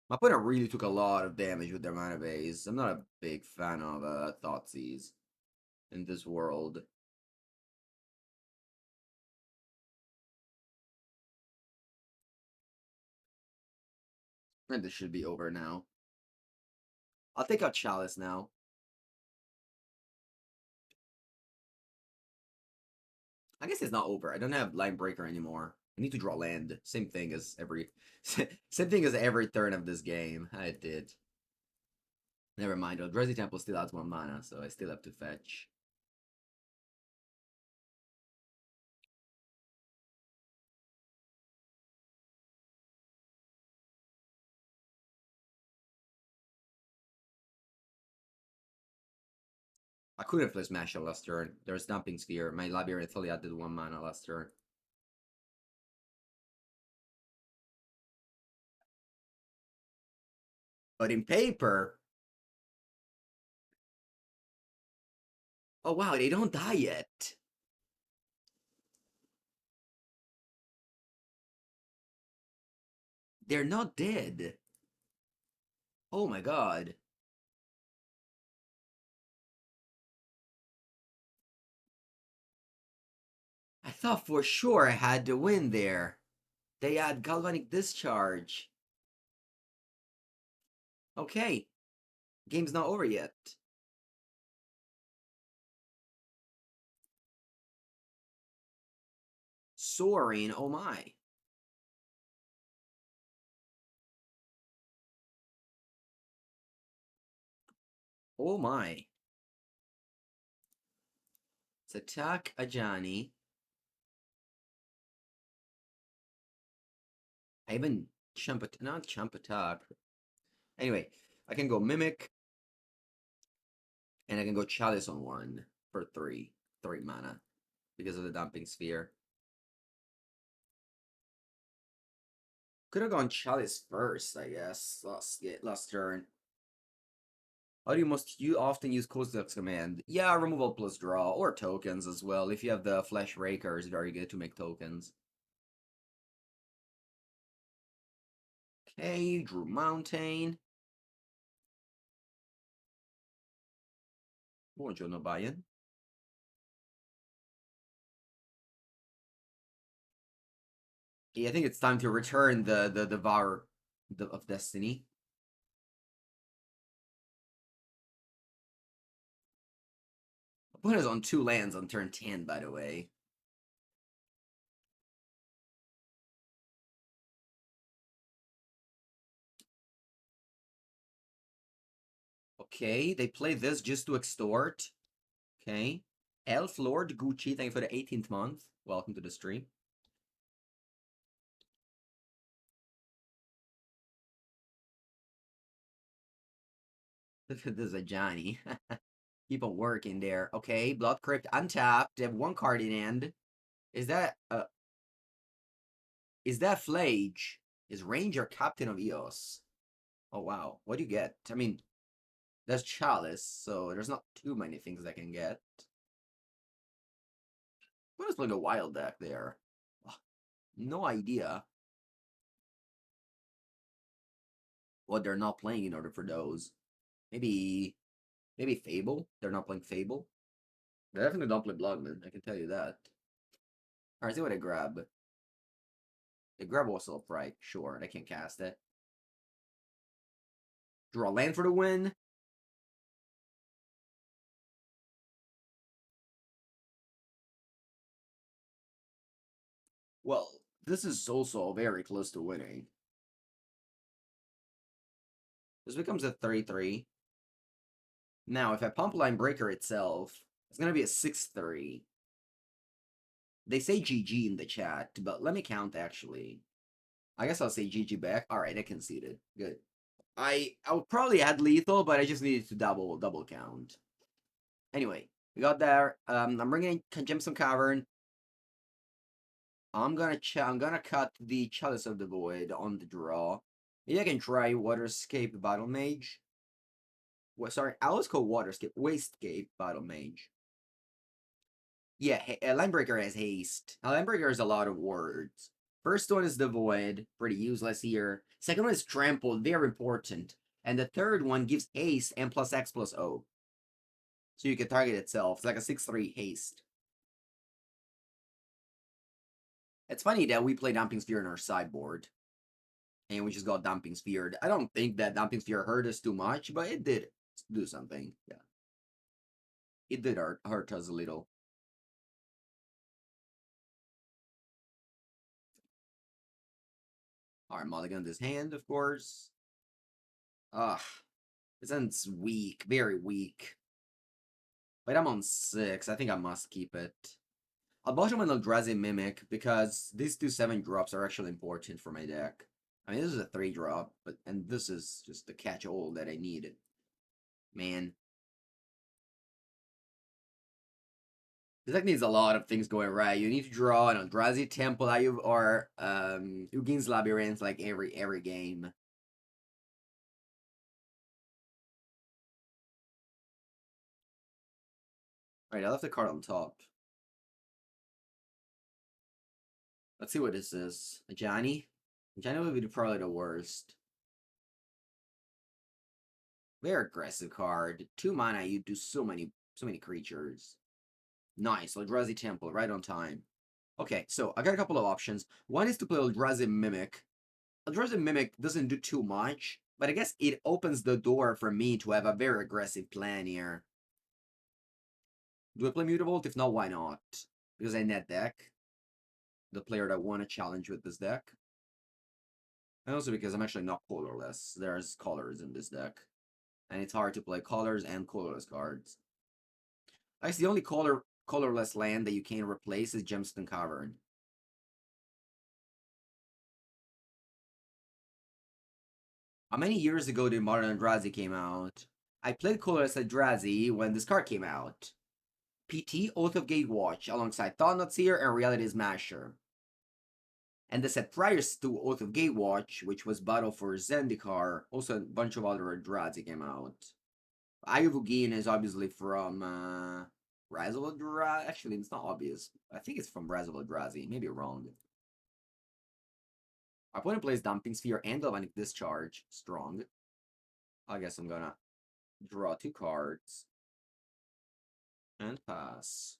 My opponent really took a lot of damage with their mana base. I'm not a big fan of Thoughtseize. in this world. And this should be over now. I'll take out Chalice now. I guess it's not over. I don't have Linebreaker anymore. I need to draw land. Same thing as every turn of this game. I did. Never mind. Eldrazi Temple still has 1 mana, so I still have to fetch. I couldn't play Smash last turn. There's Dumping Sphere. My Labyrinth only added 1 mana last turn. But in paper... Oh wow, they don't die yet. They're not dead. Oh my god. I thought for sure I had to win there. They had Galvanic Discharge. Okay. Game's not over yet. Soaring, oh my. Oh my. Let's attack Ajani. I even not chump attack. Anyway, I can go Mimic. And I can go Chalice on 1 for 3 mana. Because of the Dumping Sphere. Could have gone Chalice first, I guess. Last turn. How do you often use Kozilek's command? Yeah, removal plus draw, or tokens as well. If you have the Fleshraker, it's very good to make tokens. Okay, drew Mountain. Buongiorno, Bayan. Yeah, I think it's time to return the Devourer of Destiny. Opponent is on 2 lands on turn 10, by the way. Okay, they play this just to extort. Okay. Elf Lord Gucci, thank you for the 18th month. Welcome to the stream. Look at this, Johnny. People working there. Okay, Blood Crypt untapped. They have 1 card in hand. Is that Flage? Is Ranger Captain of Eos? Oh wow. What do you get? I mean, that's Chalice, so there's not too many things I can get. What is playing a wild deck there? No idea what they're not playing in order for those. Maybe Fable? They're not playing Fable? They definitely don't play Bloodman, I can tell you that. Alright, see what I grab. They grab also right, sure, they can cast it. Draw land for the win. Well, this is also very close to winning. This becomes a 3-3. Now, if I pump Linebreaker itself, it's going to be a 6-3. They say GG in the chat, but let me count, actually. I guess I'll say GG back. Alright, I conceded. Good. I would probably add lethal, but I just needed to double count. Anyway, we got there. I'm bringing in Gemstone Cavern. I'm gonna cut the Chalice of the Void on the draw. Maybe I can try Wastescape Battlemage. Well, sorry, I always call Wastescape Battlemage. Yeah, Linebreaker has haste. Linebreaker has a lot of words. First one is the Void, pretty useless here. Second one is Trampled, very important. And the third one gives haste and plus X plus O. So you can target itself. It's like a 6/3 haste. It's funny that we play Dumping Sphere in our sideboard. And we just got Dumping Sphere. I don't think that Dumping Sphere hurt us too much, but it did do something. Yeah. It did hurt us a little. Alright, mulligan this hand, of course. Ugh. This end's weak. Very weak. But I'm on 6. I think I must keep it. I'll bottom an Eldrazi Mimic because these two 7-drops are actually important for my deck. I mean, this is a 3-drop, and this is just the catch-all that I needed. Man. This deck needs a lot of things going right. You need to draw an Eldrazi Temple or Ugin's Labyrinth like every game. Alright, I left the card on top. Let's see what this is. A Johnny? Johnny would be probably the worst. Very aggressive card. 2 mana, you do so many creatures. Nice, Eldrazi Temple, right on time. Okay, so I got a couple of options. One is to play Eldrazi Mimic. Eldrazi Mimic doesn't do too much, but I guess it opens the door for me to have a very aggressive plan here. Do I play Mutavault? If not, why not? Because I net deck the player that won a challenge with this deck. And also because I'm actually not colorless. There's colors in this deck. And it's hard to play colors and colorless cards. I guess the only colorless land that you can replace is Gemstone Cavern. How many years ago did Modern Eldrazi came out? I played colorless Eldrazi when this card came out. PT, Oath of Gatewatch, alongside Thought-Knot Seer and Reality Smasher. And the set prior to Oath of Gatewatch, which was Battle for Zendikar, also a bunch of other Eldrazi came out. Eye of Ugin is obviously from Rise of Eldrazi. Actually, it's not obvious. I think it's from Rise of Eldrazi. Maybe wrong. Our opponent plays Dumping Sphere and Galvanic Discharge. Strong. I guess I'm gonna draw 2 cards. And pass.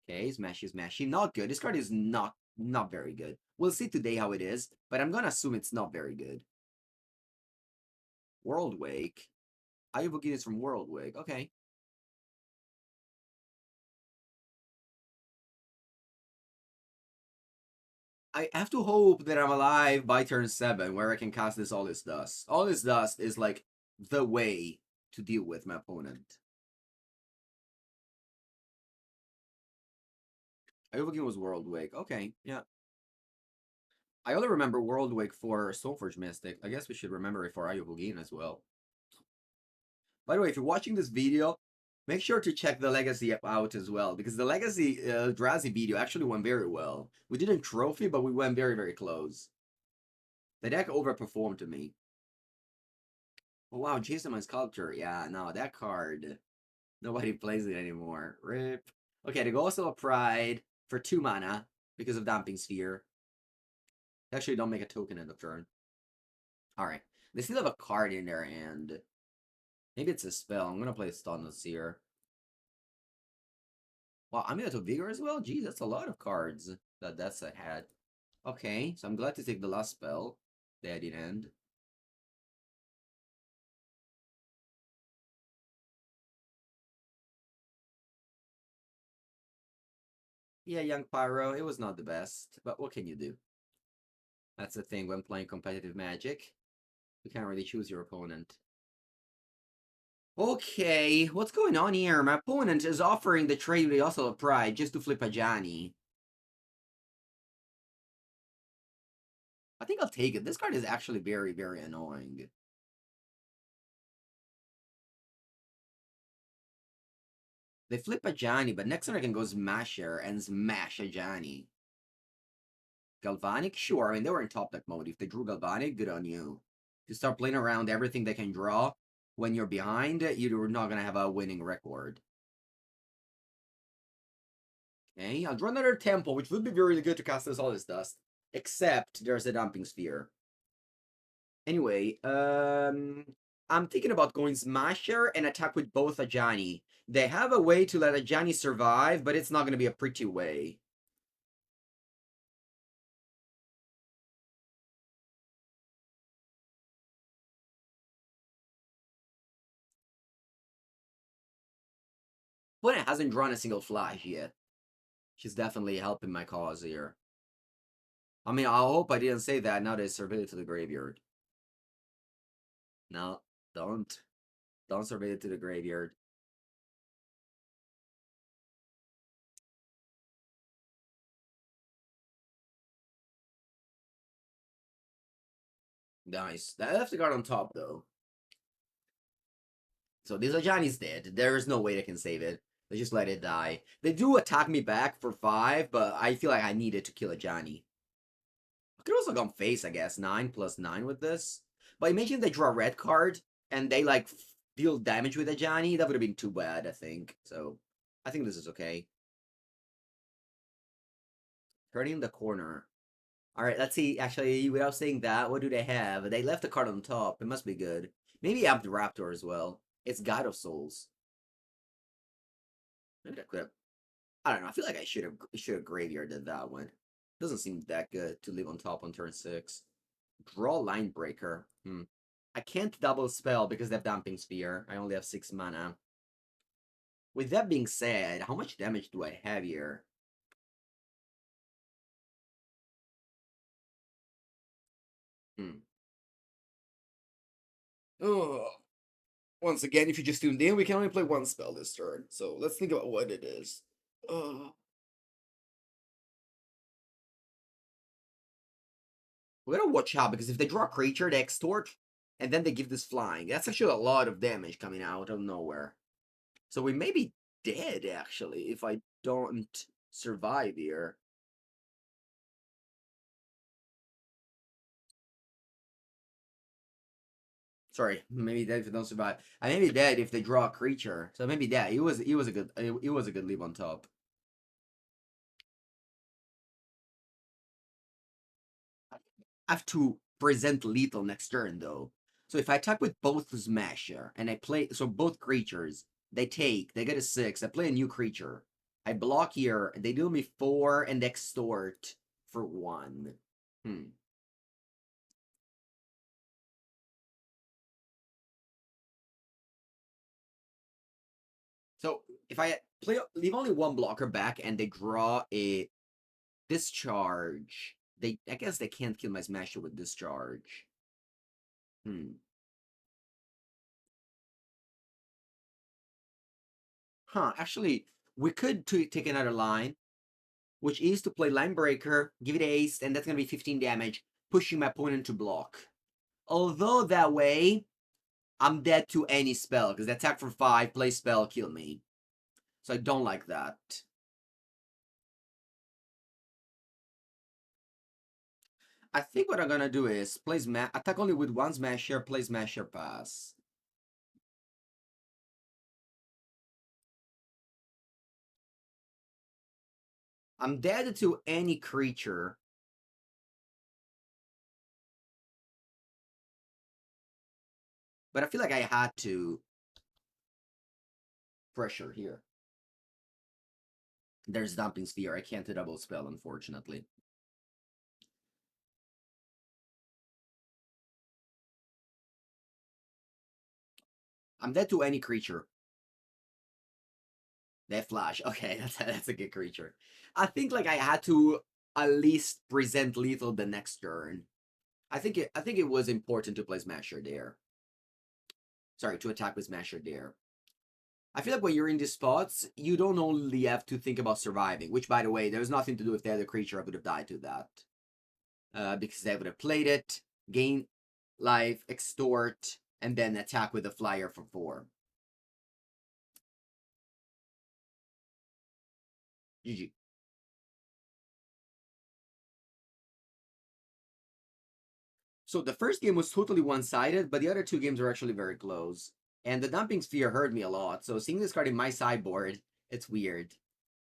Okay, smashy. Not good. This card is not very good. We'll see today how it is, but I'm gonna assume it's not very good. World Wake. Eye of Ugin is from World Wake. Okay. I have to hope that I'm alive by turn 7, where I can cast this All This Dust. All This Dust is like the way to deal with my opponent. Eye of Ugin was World Wake. Okay, yeah. I only remember World Wake for Stoneforge Mystic. I guess we should remember it for Eye of Ugin as well. By the way, if you're watching this video, make sure to check the Legacy out as well, because the Legacy Eldrazi video actually went very well. We didn't trophy, but we went very close. The deck overperformed to me. Oh wow, Jason my Sculptor. Yeah, no, that card. Nobody plays it anymore. Rip. Okay, the Ghost of Pride for 2 mana because of Damping Sphere. Actually, don't make a token end of turn. Alright. They still have a card in their hand. Maybe it's a spell. I'm gonna play Thought-Knot Seer. Wow, I'm gonna Vigor as well? Geez, that's a lot of cards that set had. Okay, so I'm glad to take the last spell. They didn't end. Yeah, Young Pyro, it was not the best, but what can you do? That's the thing when playing competitive Magic. You can't really choose your opponent. Okay, what's going on here? My opponent is offering the trade with the Hustle of Pride just to flip a Johnny. I think I'll take it. This card is actually very annoying. They flip a Johnny, but next turn I can go Smasher and smash a Johnny. Galvanic? Sure, I mean, they were in top deck mode. If they drew Galvanic, good on you. To start playing around everything they can draw when you're behind, you're not going to have a winning record. Okay, I'll draw another Temple, which would be really good to cast this All This Dust. Except there's a Dumping Sphere. Anyway, I'm thinking about going Smasher and attack with both Ajani. They have a way to let Ajani survive, but it's not going to be a pretty way. Opponent hasn't drawn a single flash yet. She's definitely helping my cause here. I mean, I hope I didn't say that now they survey it to the graveyard. No, don't. Don't survey it to the graveyard. Nice. That left the card on top, though. So this Ajani's dead. There is no way they can save it. They just let it die. They do attack me back for 5, but I feel like I needed to kill Ajani. I could also gone face, I guess. 9+9 with this. But imagine they draw a red card, and they, like, deal damage with Ajani. That would have been too bad, I think. So, I think this is okay. Turning the corner. Alright, let's see. Actually, without saying that, what do they have? They left the card on top. It must be good. Maybe Amped Raptor as well. It's God of Souls. Maybe that could have... I don't know. I feel like I should have graveyarded that one. Doesn't seem that good to leave on top on turn 6. Draw Linebreaker. I can't double spell because they have Damping Sphere. I only have 6 mana. With that being said, how much damage do I have here? Oh. Once again, if you just tuned in, we can only play one spell this turn. So let's think about what it is. We gotta watch out because if they draw a creature, they extort, and then they give this flying. That's actually a lot of damage coming out of nowhere. So we may be dead, actually, if I don't survive here. Sorry, maybe dead if they don't survive. I may be dead if they draw a creature. So maybe that. It was a good leave on top. I have to present lethal next turn though. So if I attack with both Smasher and I play both creatures, they get a 6. I play a new creature. I block here, they deal me 4 and extort for 1. So if I leave only one blocker back and they draw a discharge, I guess they can't kill my Smasher with discharge. Actually, we could take another line, which is to play Linebreaker, give it ace, and that's going to be 15 damage, pushing my opponent to block. Although that way, I'm dead to any spell, because they attack for 5, play spell, kill me. So I don't like that. I think what I'm going to do is attack only with one Smasher, play Smasher, pass. I'm dead to any creature. But I feel like I had to pressure here. There's Dumping Sphere. I can't double spell, unfortunately. I'm dead to any creature. They flash. Okay, that's a good creature. I think like I had to at least present lethal the next turn. I think it was important to play Smasher there. Sorry, to attack with Smasher there. I feel like when you're in these spots, you don't only have to think about surviving, which, by the way, there's nothing to do with the other creature. I would have died to that. Because they would have played it, gain life, extort, and then attack with a flyer for 4. GG. So the first game was totally one-sided, but the other 2 games were actually very close. And the Dumping Sphere hurt me a lot, so seeing this card in my sideboard, it's weird.